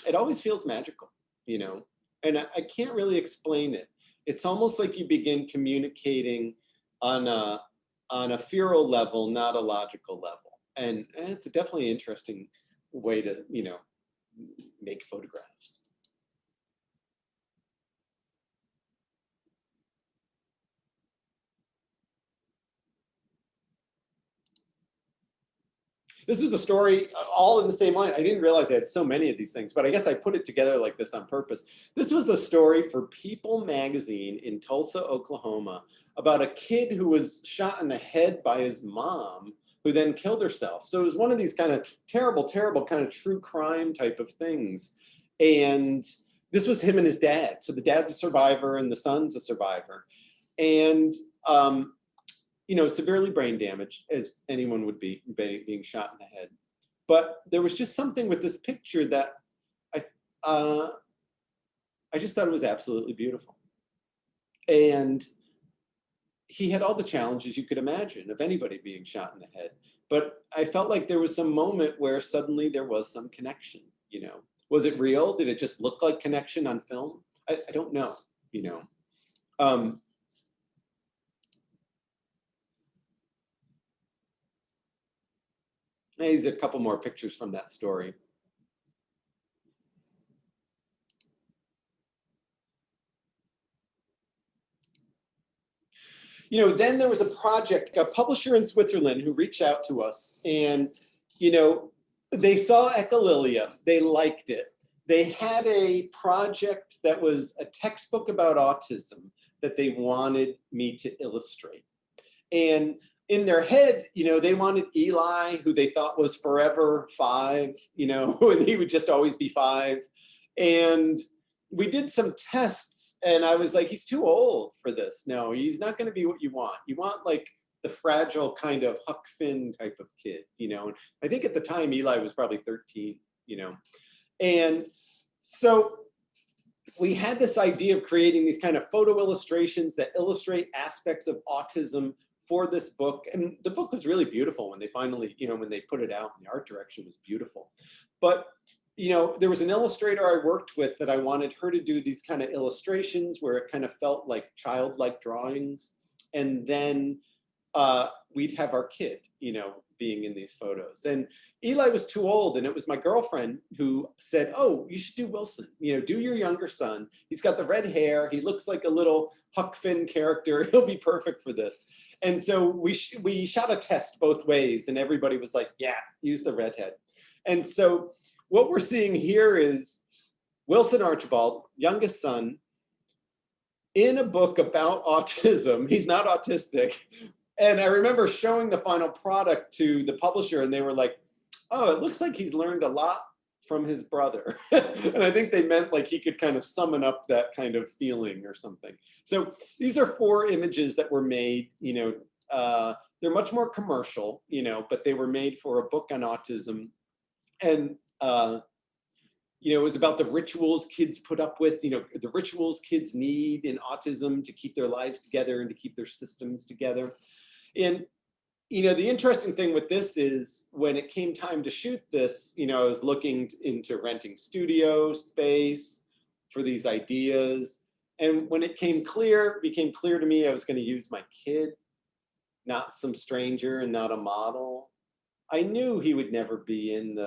it always feels magical, and I can't really explain it. It's almost like you begin communicating on a feral level, not a logical level. And it's definitely interesting way to, you know, make photographs. This was a story all in the same line. I didn't realize I had so many of these things, but I guess I put it together like this on purpose. This was a story for People magazine in Tulsa, Oklahoma, about a kid who was shot in the head by his mom, who then killed herself. So it was one of these kind of terrible, terrible kind of true crime type of things. And this was him and his dad. So the dad's a survivor and the son's a survivor. And you know, severely brain damaged, as anyone would be being shot in the head. But there was just something with this picture that I just thought it was absolutely beautiful. And he had all the challenges you could imagine of anybody being shot in the head. But I felt like there was some moment where suddenly there was some connection, you know. Was it real? Did it just look like connection on film? I don't know, you know. These are a couple more pictures from that story. You know, then there was a project, a publisher in Switzerland who reached out to us, and, you know, they saw Echolia, they liked it. They had a project that was a textbook about autism that they wanted me to illustrate. And in their head, you know, they wanted Eli, who they thought was forever 5, you know, and he would just always be 5. And we did some tests and I was like, he's too old for this. No, he's not going to be what you want. You want like the fragile kind of Huck Finn type of kid, you know. And I think at the time Eli was probably 13, you know. And so we had this idea of creating these kind of photo illustrations that illustrate aspects of autism for this book. And the book was really beautiful when they finally, you know, when they put it out, and the art direction was beautiful. But, you know, there was an illustrator I worked with that I wanted her to do these kind of illustrations where it kind of felt like childlike drawings. And then we'd have our kid, you know, being in these photos. And Eli was too old, and it was my girlfriend who said, oh, you should do Wilson, you know, do your younger son. He's got the red hair. He looks like a little Huck Finn character. He'll be perfect for this. And so we shot a test both ways, and everybody was like, yeah, use the redhead. And so what we're seeing here is Wilson Archibald, youngest son, in a book about autism. He's not autistic. And I remember showing the final product to the publisher, and they were like, oh, it looks like he's learned a lot from his brother. And I think they meant like he could kind of summon up that kind of feeling or something. So these are 4 images that were made, you know, they're much more commercial, you know, but they were made for a book on autism. And, you know, it was about the rituals kids put up with, you know, the rituals kids need in autism to keep their lives together and to keep their systems together. And, you know, the interesting thing with this is when it came time to shoot this, you know, I was looking into renting studio space for these ideas. And when it became clear to me I was going to use my kid, not some stranger and not a model. I knew he would never be in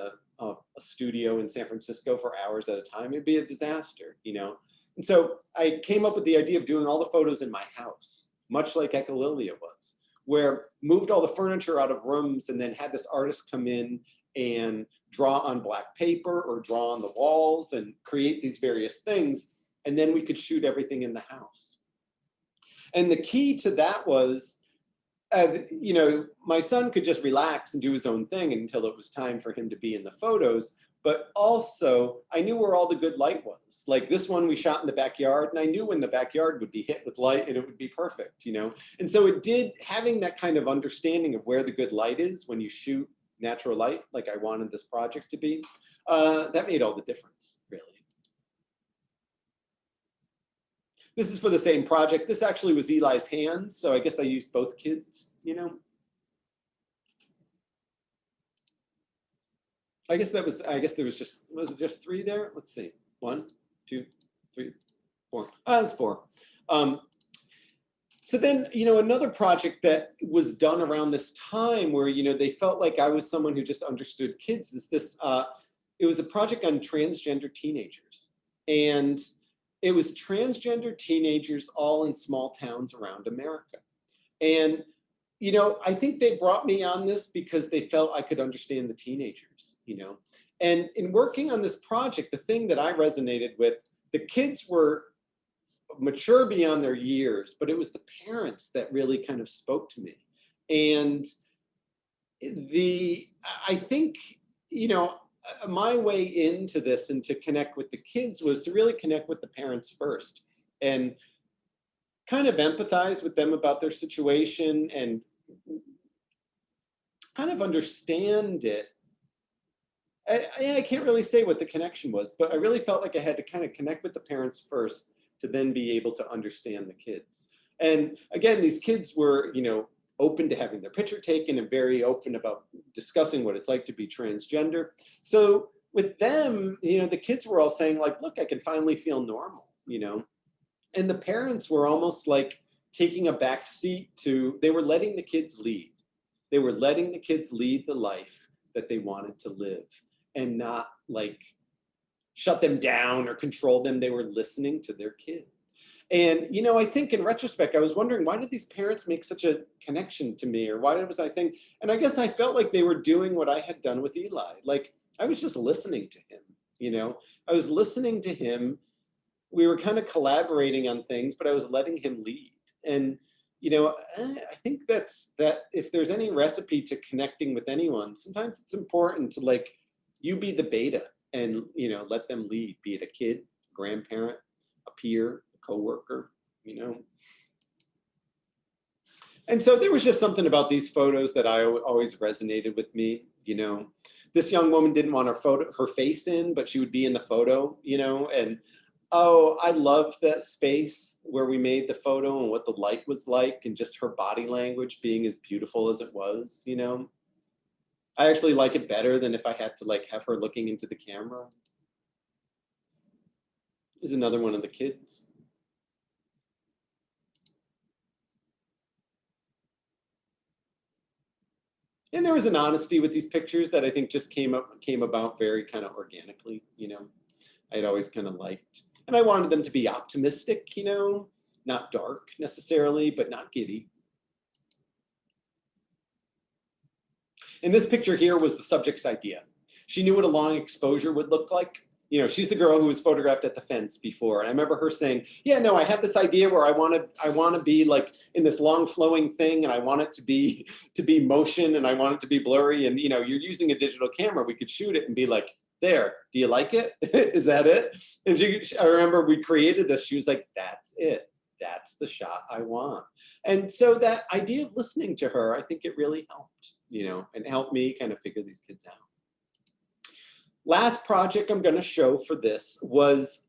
a studio in San Francisco for hours at a time. It'd be a disaster, you know. And so I came up with the idea of doing all the photos in my house, much like Echolia was, where moved all the furniture out of rooms and then had this artist come in and draw on black paper or draw on the walls and create these various things. And then we could shoot everything in the house. And the key to that was, you know, my son could just relax and do his own thing until it was time for him to be in the photos. But also, I knew where all the good light was. Like this one we shot in the backyard, and I knew when the backyard would be hit with light and it would be perfect, you know? And so it did, having that kind of understanding of where the good light is when you shoot natural light, like I wanted this project to be, that made all the difference, really. This is for the same project. This actually was Eli's hands, so I guess I used both kids, you know? I guess there was it just 3 there? Let's see. 1, 2, 3, 4. That's 4. So then, another project that was done around this time where, they felt like I was someone who just understood kids is this, it was a project on transgender teenagers. And it was transgender teenagers all in small towns around America. And, I think they brought me on this because they felt I could understand the teenagers, And in working on this project, the thing that I resonated with, the kids were mature beyond their years, but it was the parents that really kind of spoke to me. And I think, my way into this and to connect with the kids was to really connect with the parents first and kind of empathize with them about their situation and kind of understand it. I can't really say what the connection was, but I really felt like I had to kind of connect with the parents first to then be able to understand the kids. And again, these kids were, open to having their picture taken and very open about discussing what it's like to be transgender. So with them, the kids were all saying like, look, I can finally feel normal, And the parents were almost like taking a back seat they were letting the kids lead. They were letting the kids lead the life that they wanted to live and not like shut them down or control them. They were listening to their kid. And, I think in retrospect, I was wondering, why did these parents make such a connection to me? Or why was I think, and I guess I felt like they were doing what I had done with Eli. Like I was just listening to him, I was listening to him. We were kind of collaborating on things, but I was letting him lead. And, I think that if there's any recipe to connecting with anyone, sometimes it's important to like, you be the beta and, let them lead, be it a kid, a grandparent, a peer, a coworker, And so there was just something about these photos that I always resonated with me, This young woman didn't want her face in, but she would be in the photo, and oh, I loved that space where we made the photo and what the light was like and just her body language being as beautiful as it was, I actually like it better than if I had to like have her looking into the camera. This is another one of the kids. And there was an honesty with these pictures that I think just came about very kind of organically, I'd always kind of liked. And I wanted them to be optimistic, not dark necessarily, but not giddy. And this picture here was the subject's idea. She knew what a long exposure would look like. She's the girl who was photographed at the fence before. And I remember her saying, yeah, no, I have this idea where I want to be like in this long flowing thing and I want it to be motion and I want it to be blurry. And, you're using a digital camera. We could shoot it and be like, there, do you like it? Is that it? And I remember we created this. She was like, that's it. That's the shot I want. And so that idea of listening to her, I think it really helped, and helped me kind of figure these kids out. Last project I'm going to show for this was,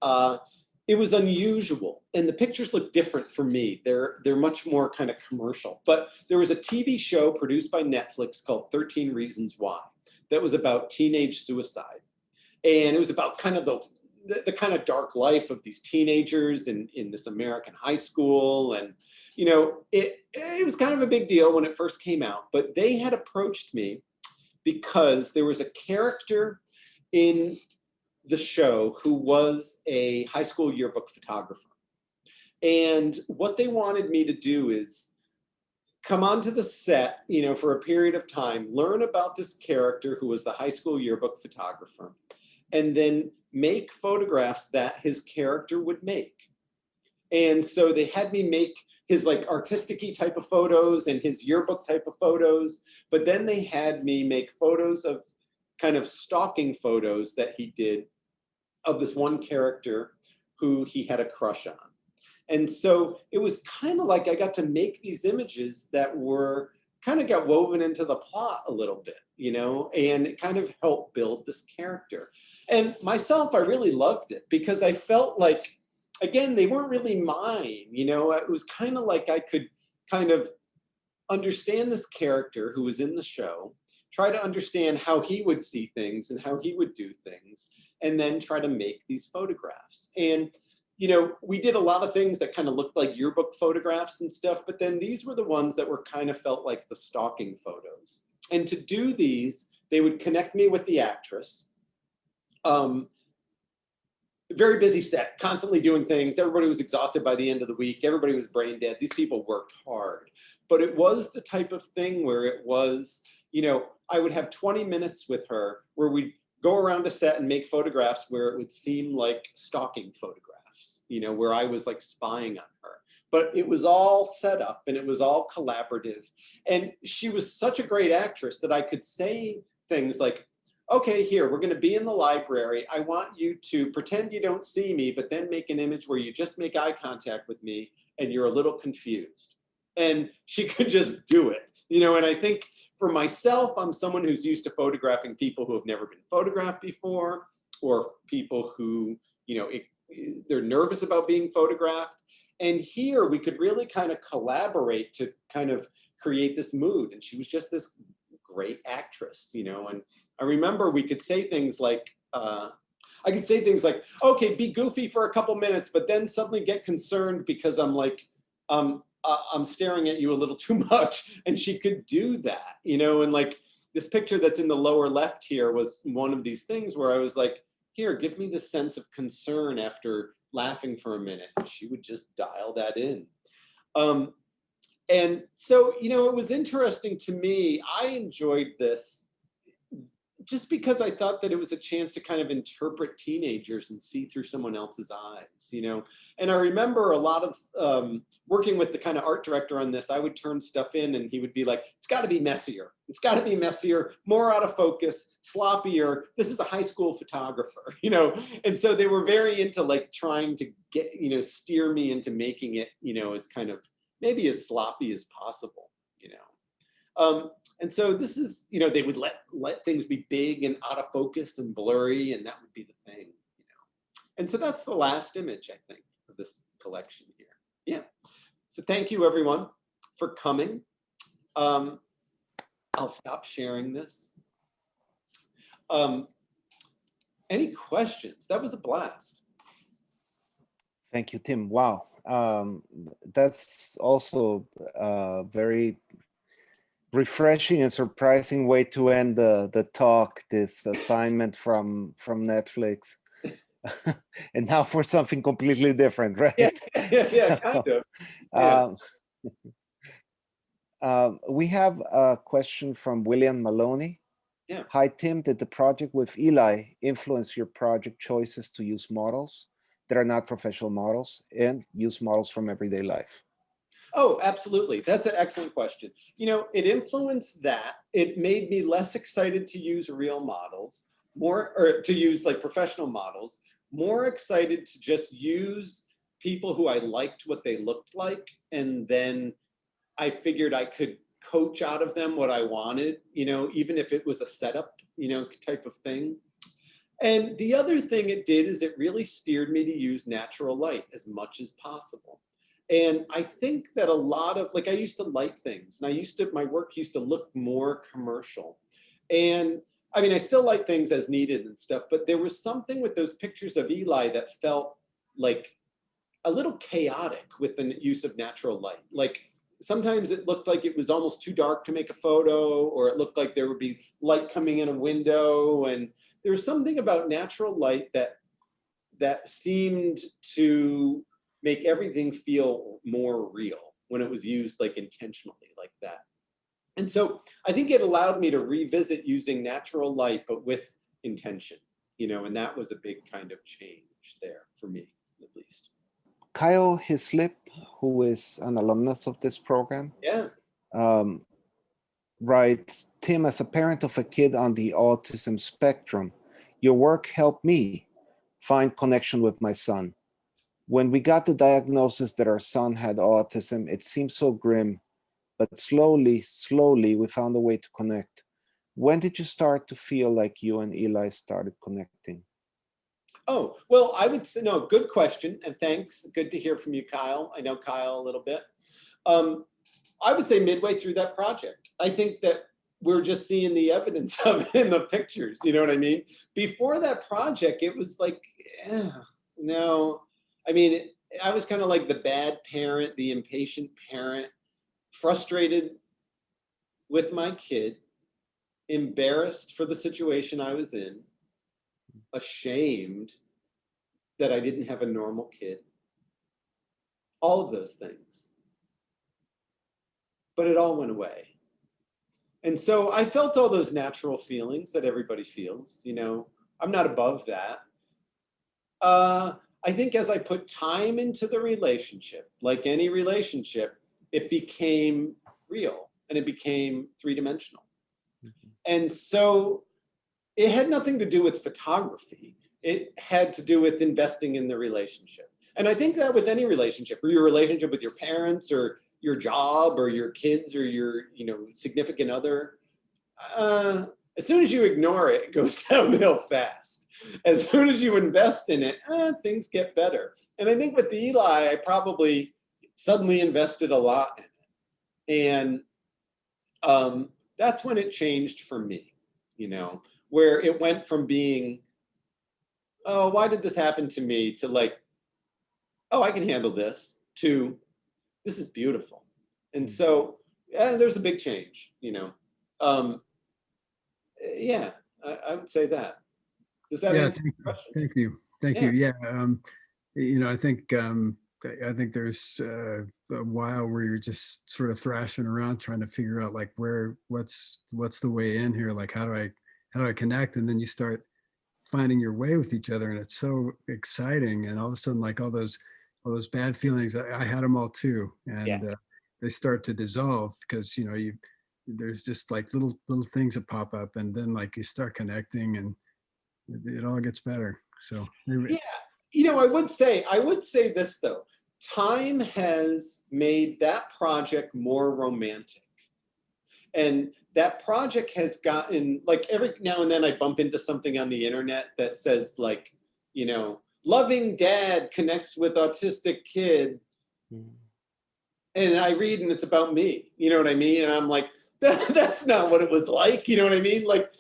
it was unusual and the pictures look different for me. They're much more kind of commercial, but there was a TV show produced by Netflix called 13 Reasons Why that was about teenage suicide. And it was about kind of the kind of dark life of these teenagers in this American high school. And, it was kind of a big deal when it first came out, but they had approached me because there was a character in the show who was a high school yearbook photographer. And what they wanted me to do is come onto the set, for a period of time, learn about this character who was the high school yearbook photographer, and then make photographs that his character would make. And so they had me make his like artistic-y type of photos and his yearbook type of photos, but then they had me make photos of kind of stalking photos that he did of this one character who he had a crush on. And so it was kind of like I got to make these images that were kind of got woven into the plot a little bit, and it kind of helped build this character. And myself, I really loved it because I felt like, again, they weren't really mine, it was kind of like I could kind of understand this character who was in the show, try to understand how he would see things and how he would do things, and then try to make these photographs. And, we did a lot of things that kind of looked like yearbook photographs and stuff, but then these were the ones that were kind of felt like the stalking photos. And to do these, they would connect me with the actress. Very busy set, constantly doing things. Everybody was exhausted by the end of the week. Everybody was brain dead. These people worked hard. But it was the type of thing where it was, I would have 20 minutes with her where we'd go around a set and make photographs where it would seem like stalking photographs, where I was like spying on her. But it was all set up and it was all collaborative. And she was such a great actress that I could say things like, okay, here, we're going to be in the library. I want you to pretend you don't see me, but then make an image where you just make eye contact with me and you're a little confused. And she could just do it, and I think for myself, I'm someone who's used to photographing people who have never been photographed before, or people who, they're nervous about being photographed. And here we could really kind of collaborate to kind of create this mood. And she was just this great actress, and I remember we could say things like, I could say things like, okay, be goofy for a couple minutes, but then suddenly get concerned because I'm like, I'm staring at you a little too much. And she could do that, and like this picture that's in the lower left here was one of these things where I was like, here, give me the sense of concern after laughing for a minute. She would just dial that in. And so, it was interesting to me. I enjoyed this just because I thought that it was a chance to kind of interpret teenagers and see through someone else's eyes, And I remember a lot of working with the kind of art director on this. I would turn stuff in and he would be like, it's got to be messier. It's got to be messier, more out of focus, sloppier. This is a high school photographer, And so they were very into like trying to get, steer me into making it, as kind of maybe as sloppy as possible, And so this is, they would let things be big and out of focus and blurry, and that would be the thing, And so that's the last image, I think, of this collection here. Yeah. So thank you, everyone, for coming. I'll stop sharing this. Any questions? That was a blast. Thank you, Tim. Wow. That's also very refreshing and surprising way to end the talk, this assignment from Netflix. And now for something completely different, right? Yeah, kind of. Yeah. We have a question from William Maloney. Yeah. Hi, Tim. Did the project with Eli influence your project choices to use models that are not professional models and use models from everyday life? Oh, absolutely. That's an excellent question. It influenced that. It made me less excited to use real models, or to use like professional models, more excited to just use people who I liked what they looked like. And then I figured I could coach out of them what I wanted, even if it was a setup, type of thing. And the other thing it did is it really steered me to use natural light as much as possible. And I think that a lot of, like, I used to light things, and my work used to look more commercial. And I mean, I still light things as needed and stuff, but there was something with those pictures of Eli that felt like a little chaotic with the use of natural light. Like sometimes it looked like it was almost too dark to make a photo, or it looked like there would be light coming in a window. And there was something about natural light that seemed to make everything feel more real when it was used like intentionally like that. And so I think it allowed me to revisit using natural light, but with intention, and that was a big kind of change there for me, at least. Kyle Hislip, who is an alumnus of this program, writes, Tim, as a parent of a kid on the autism spectrum, your work helped me find connection with my son. When we got the diagnosis that our son had autism, it seemed so grim, but slowly, we found a way to connect. When did you start to feel like you and Eli started connecting? Oh, well, I would say, no, good question, and thanks. Good to hear from you, Kyle. I know Kyle a little bit. I would say midway through that project. I think that we're just seeing the evidence of it in the pictures, you know what I mean? Before that project, it was like, no. I mean, I was kind of like the bad parent, the impatient parent, frustrated with my kid, embarrassed for the situation I was in, ashamed that I didn't have a normal kid, all of those things. But it all went away. And so I felt all those natural feelings that everybody feels, you know, I'm not above that. I think as I put time into the relationship, like any relationship, it became real and it became three-dimensional. And so it had nothing to do with photography. It had to do with investing in the relationship. And I think that with any relationship, or your relationship with your parents or your job or your kids or your, you know, significant other, as soon as you ignore it, it goes downhill fast. As soon as you invest in it, things get better. And I think with Eli, I probably suddenly invested a lot in it. And that's when it changed for me, you know, where it went from being, oh, why did this happen to me, to like, oh, I can handle this, to this is beautiful. And so there's a big change, you know. Yeah, I would say that. Does that answer your question? Thank you. Thank you. Yeah. You know, I think there's a while where you're just sort of thrashing around trying to figure out like what's the way in here, like how do I connect, and then you start finding your way with each other, and it's so exciting, and all of a sudden like all those bad feelings, I had them all too, and they start to dissolve because, you know, there's just like little things that pop up, and then like you start connecting and it all gets better. So yeah, you know, I would say this though, time has made that project more romantic. And that project has gotten, like, every now and then I bump into something on the internet that says like, you know, loving dad connects with autistic kid. And I read and it's about me, you know what I mean? And I'm like, that's not what it was like, you know what I mean? Like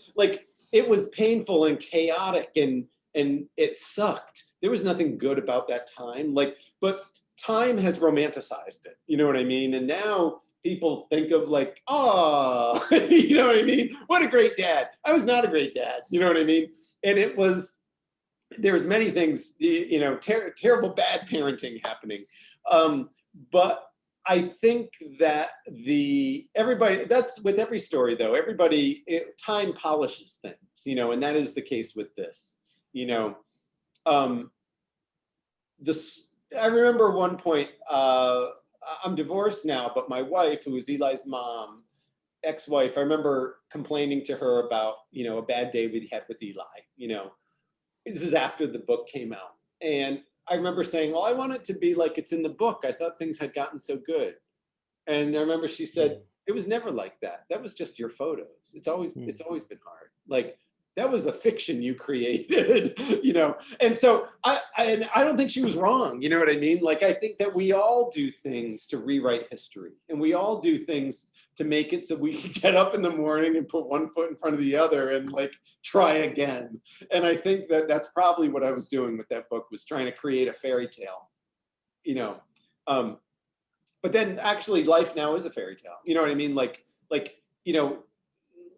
it was painful and chaotic and it sucked. There was nothing good about that time. Like, but time has romanticized it, you know what I mean? And now people think of like, oh, you know what I mean? What a great dad. I was not a great dad, you know what I mean? And there was many things, you know, terrible bad parenting happening. But I think that that's with every story though, time polishes things, you know, and that is the case with this, you know. I remember one point, I'm divorced now, but my wife, who was Eli's mom, ex-wife, I remember complaining to her about, you know, a bad day we had with Eli, you know. This is after the book came out. And I remember saying, well, I want it to be like it's in the book. I thought things had gotten so good. And I remember she said, it was never like that. That was just your photos. It's always been hard. Like, that was a fiction you created, you know? And so I don't think she was wrong. You know what I mean? Like, I think that we all do things to rewrite history, and we all do things to make it so we can get up in the morning and put one foot in front of the other and like try again. And I think that that's probably what I was doing with that book, was trying to create a fairy tale, you know? But then actually life now is a fairy tale. You know what I mean? Like, you know,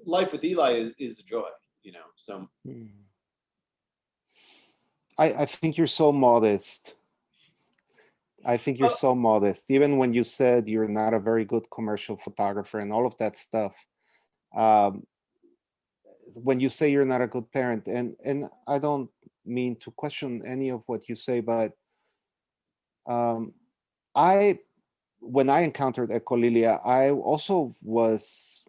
life with Eli is a joy, you know, so. I think you're so modest. I think you're so modest. Even when you said you're not a very good commercial photographer and all of that stuff, when you say you're not a good parent, and I don't mean to question any of what you say, but when I encountered Echolia, I also was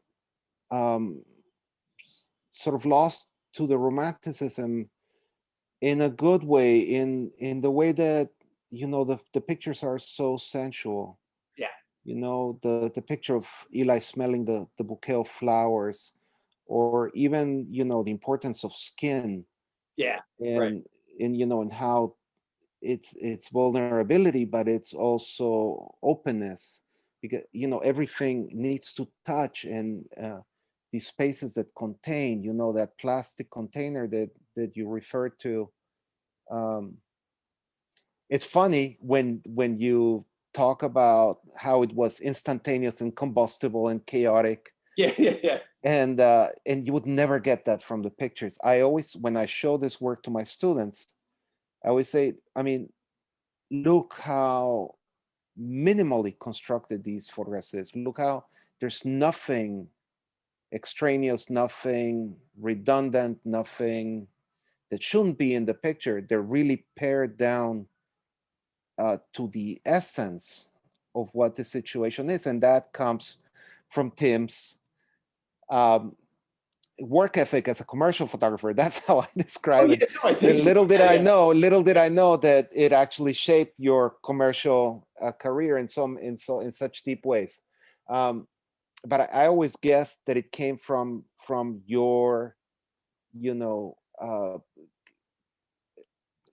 sort of lost to the romanticism in a good way, in the way that, you know, the pictures are so sensual. Yeah. You know, the picture of Eli smelling the bouquet of flowers, or even, you know, the importance of skin. Yeah. And right. and you know, and how it's vulnerability, but it's also openness, because, you know, everything needs to touch, and these spaces that contain, you know, that plastic container that you referred to, it's funny when you talk about how it was instantaneous and combustible and chaotic, Yeah, yeah, yeah. and you would never get that from the pictures. I always, when I show this work to my students, I always say, I mean, look how minimally constructed these photographs is. Look how there's nothing extraneous, nothing redundant, nothing that shouldn't be in the picture. They're really pared down to the essence of what the situation is, and that comes from Tim's work ethic as a commercial photographer. That's how I describe Oh, it. yeah, no, I think And so. little did Yeah, I yeah. know, that it actually shaped your commercial career in such deep ways. But I always guessed that it came from your, you know,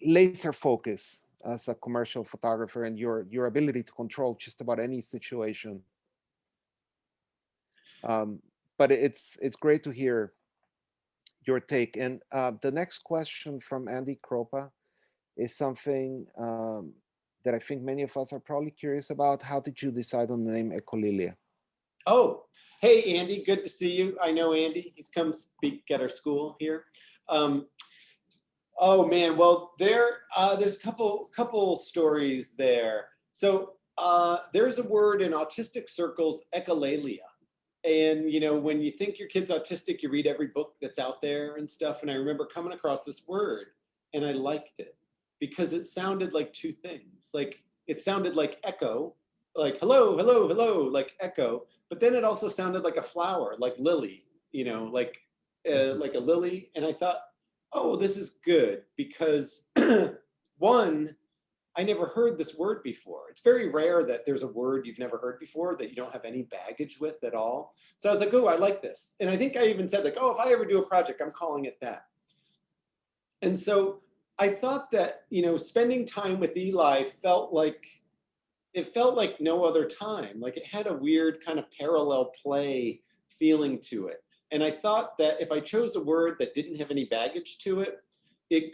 laser focus as a commercial photographer, and your ability to control just about any situation. But it's great to hear your take. And the next question from Andy Kropa is something that I think many of us are probably curious about. How did you decide on the name Echolia? Oh, hey, Andy, good to see you. I know Andy, he's come speak at our school here. Oh man, well, there's a couple stories there. So there's a word in autistic circles, echolalia. And you know, when you think your kid's autistic, you read every book that's out there and stuff. And I remember coming across this word and I liked it because it sounded like two things. Like it sounded like echo, like hello, hello, hello, like echo. But then it also sounded like a flower, like lily, you know, like a lily. And I thought, oh, this is good because one, I never heard this word before. It's very rare that there's a word you've never heard before that you don't have any baggage with at all. So I was like, oh, I like this. And I think I even said like, oh, if I ever do a project, I'm calling it that. And so I thought that, you know, spending time with Eli felt like no other time. Like it had a weird kind of parallel play feeling to it. And I thought that if I chose a word that didn't have any baggage to it, you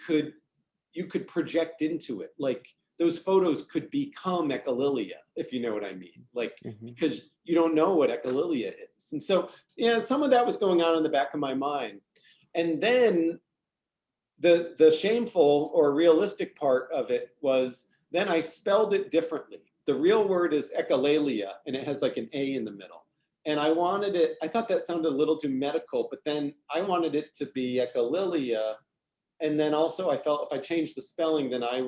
could project into it. Like those photos could become echolalia, if you know what I mean. Like, because you don't know what echolalia is. And so, yeah, some of that was going on in the back of my mind. And then the shameful or realistic part of it was then I spelled it differently. The real word is echolalia, and it has like an A in the middle. And I thought that sounded a little too medical, but then I wanted it to be echolalia. And then also I felt if I changed the spelling, then I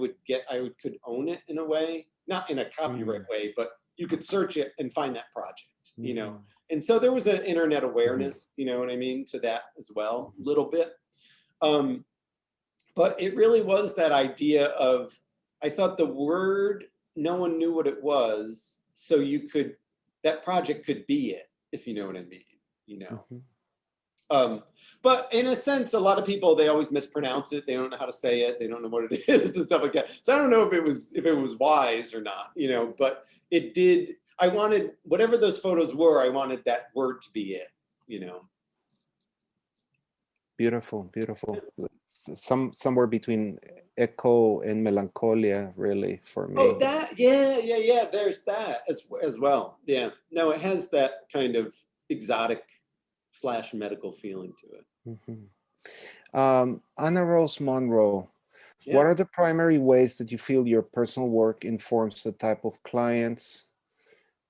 could own it in a way, not in a copyright way, but you could search it and find that project, you know? And so there was an internet awareness, you know what I mean, to that as well, a little bit. But it really was that idea of, I thought the word, no one knew what it was. So that project could be it, if you know what I mean, you know? But in a sense, a lot of people, they always mispronounce it. They don't know how to say it. They don't know what it is and stuff like that. So I don't know if it was wise or not, you know, but it did. I wanted, whatever those photos were, I wanted that word to be it, you know. Beautiful, beautiful. Somewhere between echo and melancholia, really, for me. Oh, that, yeah. There's that as well. Yeah. No, it has that kind of exotic / medical feeling to it. Anna Rose Monroe, Yeah. what are the primary ways that you feel your personal work informs the type of clients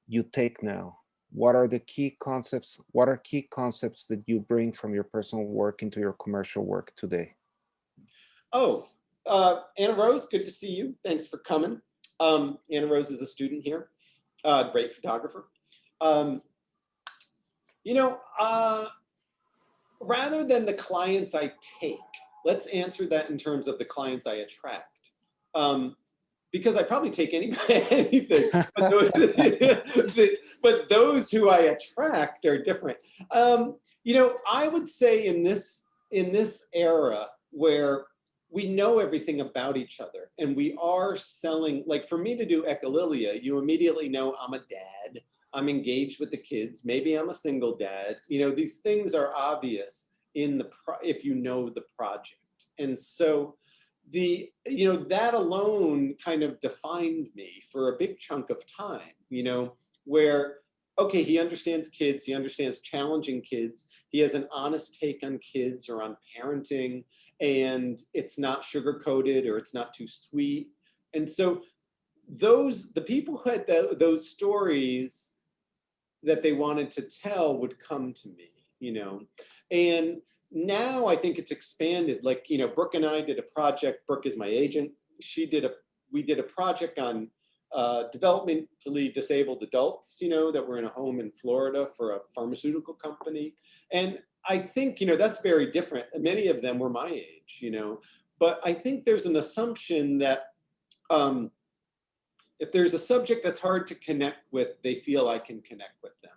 you take now? What are key concepts that you bring from your personal work into your commercial work today? Oh, Anna Rose, good to see you. Thanks for coming. Anna Rose is a student here, great photographer. You know, rather than the clients I take, let's answer that in terms of the clients I attract. Because I probably take anything, but those who I attract are different. You know, I would say in this era where we know everything about each other and we are selling, like for me to do echolalia, you immediately know I'm a dad, I'm engaged with the kids, maybe I'm a single dad. You know, these things are obvious if you know the project. And so that alone kind of defined me for a big chunk of time, where, okay, he understands kids, he understands challenging kids, he has an honest take on kids or on parenting, and it's not sugar-coated or it's not too sweet. And so the people who had those stories that they wanted to tell would come to me, and now I think it's expanded. Like, Brooke and I did a project. Brooke is my agent. We did a project on developmentally disabled adults, that were in a home in Florida for a pharmaceutical company. And I think, that's very different. Many of them were my age, but I think there's an assumption that if there's a subject that's hard to connect with, they feel I can connect with them,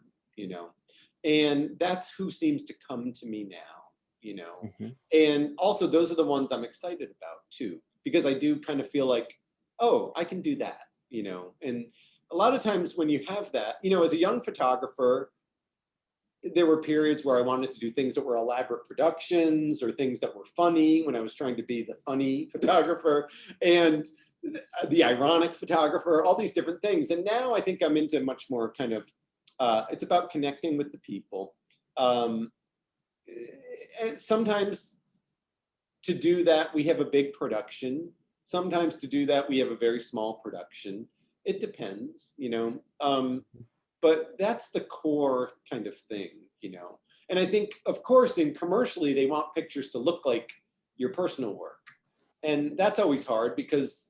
and that's who seems to come to me now, and also those are the ones I'm excited about too, because I do kind of feel like, oh, I can do that, and a lot of times when you have that, as a young photographer, there were periods where I wanted to do things that were elaborate productions or things that were funny, when I was trying to be the funny photographer and the ironic photographer, all these different things. And now I think I'm into much more kind of, it's about connecting with the people. And sometimes to do that, we have a big production. Sometimes to do that, we have a very small production. It depends, but that's the core kind of thing, And I think, of course, in commercially, they want pictures to look like your personal work. And that's always hard because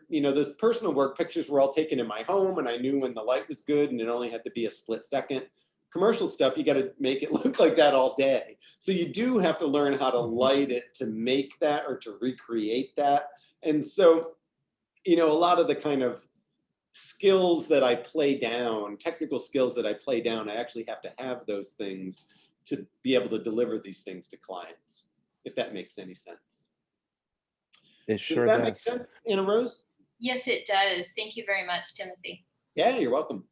those personal work pictures were all taken in my home and I knew when the light was good and it only had to be a split second. Commercial stuff, you got to make it look like that all day. So you do have to learn how to light it to make that or to recreate that. And so, a lot of the kind of skills that I play down, technical skills that I play down, I actually have to have those things to be able to deliver these things to clients, if that makes any sense. It sure does. That does. make sense, Anna Rose? Yes, it does. Thank you very much, Timothy. Yeah, you're welcome.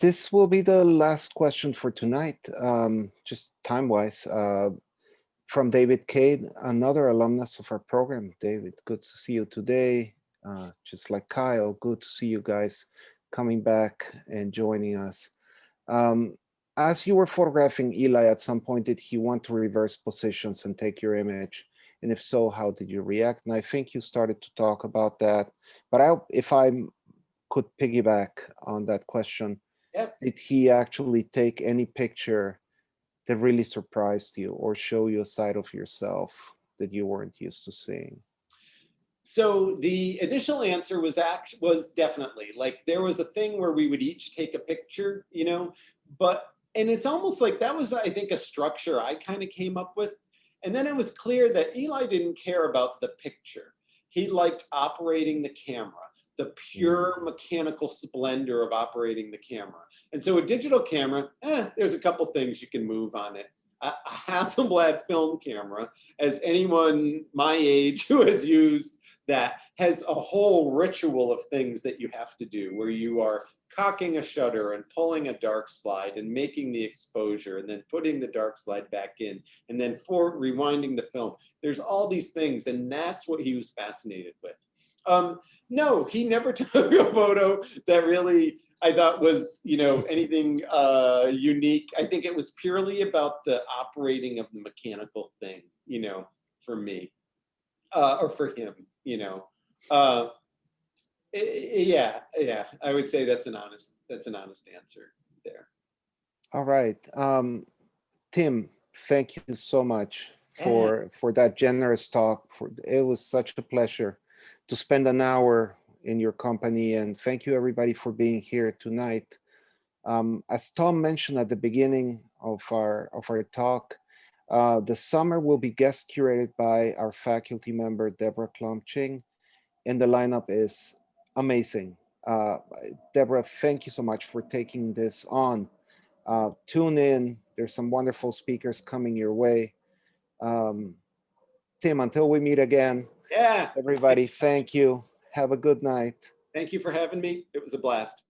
This will be the last question for tonight, just time-wise. From David Cade, another alumnus of our program. David, good to see you today. Just like Kyle, good to see you guys coming back and joining us. As you were photographing Eli, at some point, did he want to reverse positions and take your image? And if so, how did you react? And I think you started to talk about that. But if I could piggyback on that question, Yep. Did he actually take any picture that really surprised you or show you a side of yourself that you weren't used to seeing? So the initial answer was definitely, like, there was a thing where we would each take a picture, and it's almost like that was, I think, a structure I kind of came up with. And then it was clear that Eli didn't care about the picture. He liked operating the camera, the pure mechanical splendor of operating the camera. And so a digital camera, there's a couple things you can move on it. A Hasselblad film camera, as anyone my age who has used that, has a whole ritual of things that you have to do, where you are cocking a shutter and pulling a dark slide and making the exposure and then putting the dark slide back in and then rewinding the film. There's all these things, and that's what he was fascinated with. No, he never took a photo that really I thought was, anything unique. I think it was purely about the operating of the mechanical thing, for me, or for him, yeah, I would say that's an honest answer there. All right. Tim, thank you so much for that generous talk. It was such a pleasure to spend an hour in your company, and thank you everybody for being here tonight. As Tom mentioned at the beginning of our talk, the summer will be guest curated by our faculty member, Deborah Klumching, and the lineup is amazing. Deborah, thank you so much for taking this on. Tune in. There's some wonderful speakers coming your way. Tim, until we meet again, Yeah. everybody, thank you. Have a good night. Thank you for having me. It was a blast.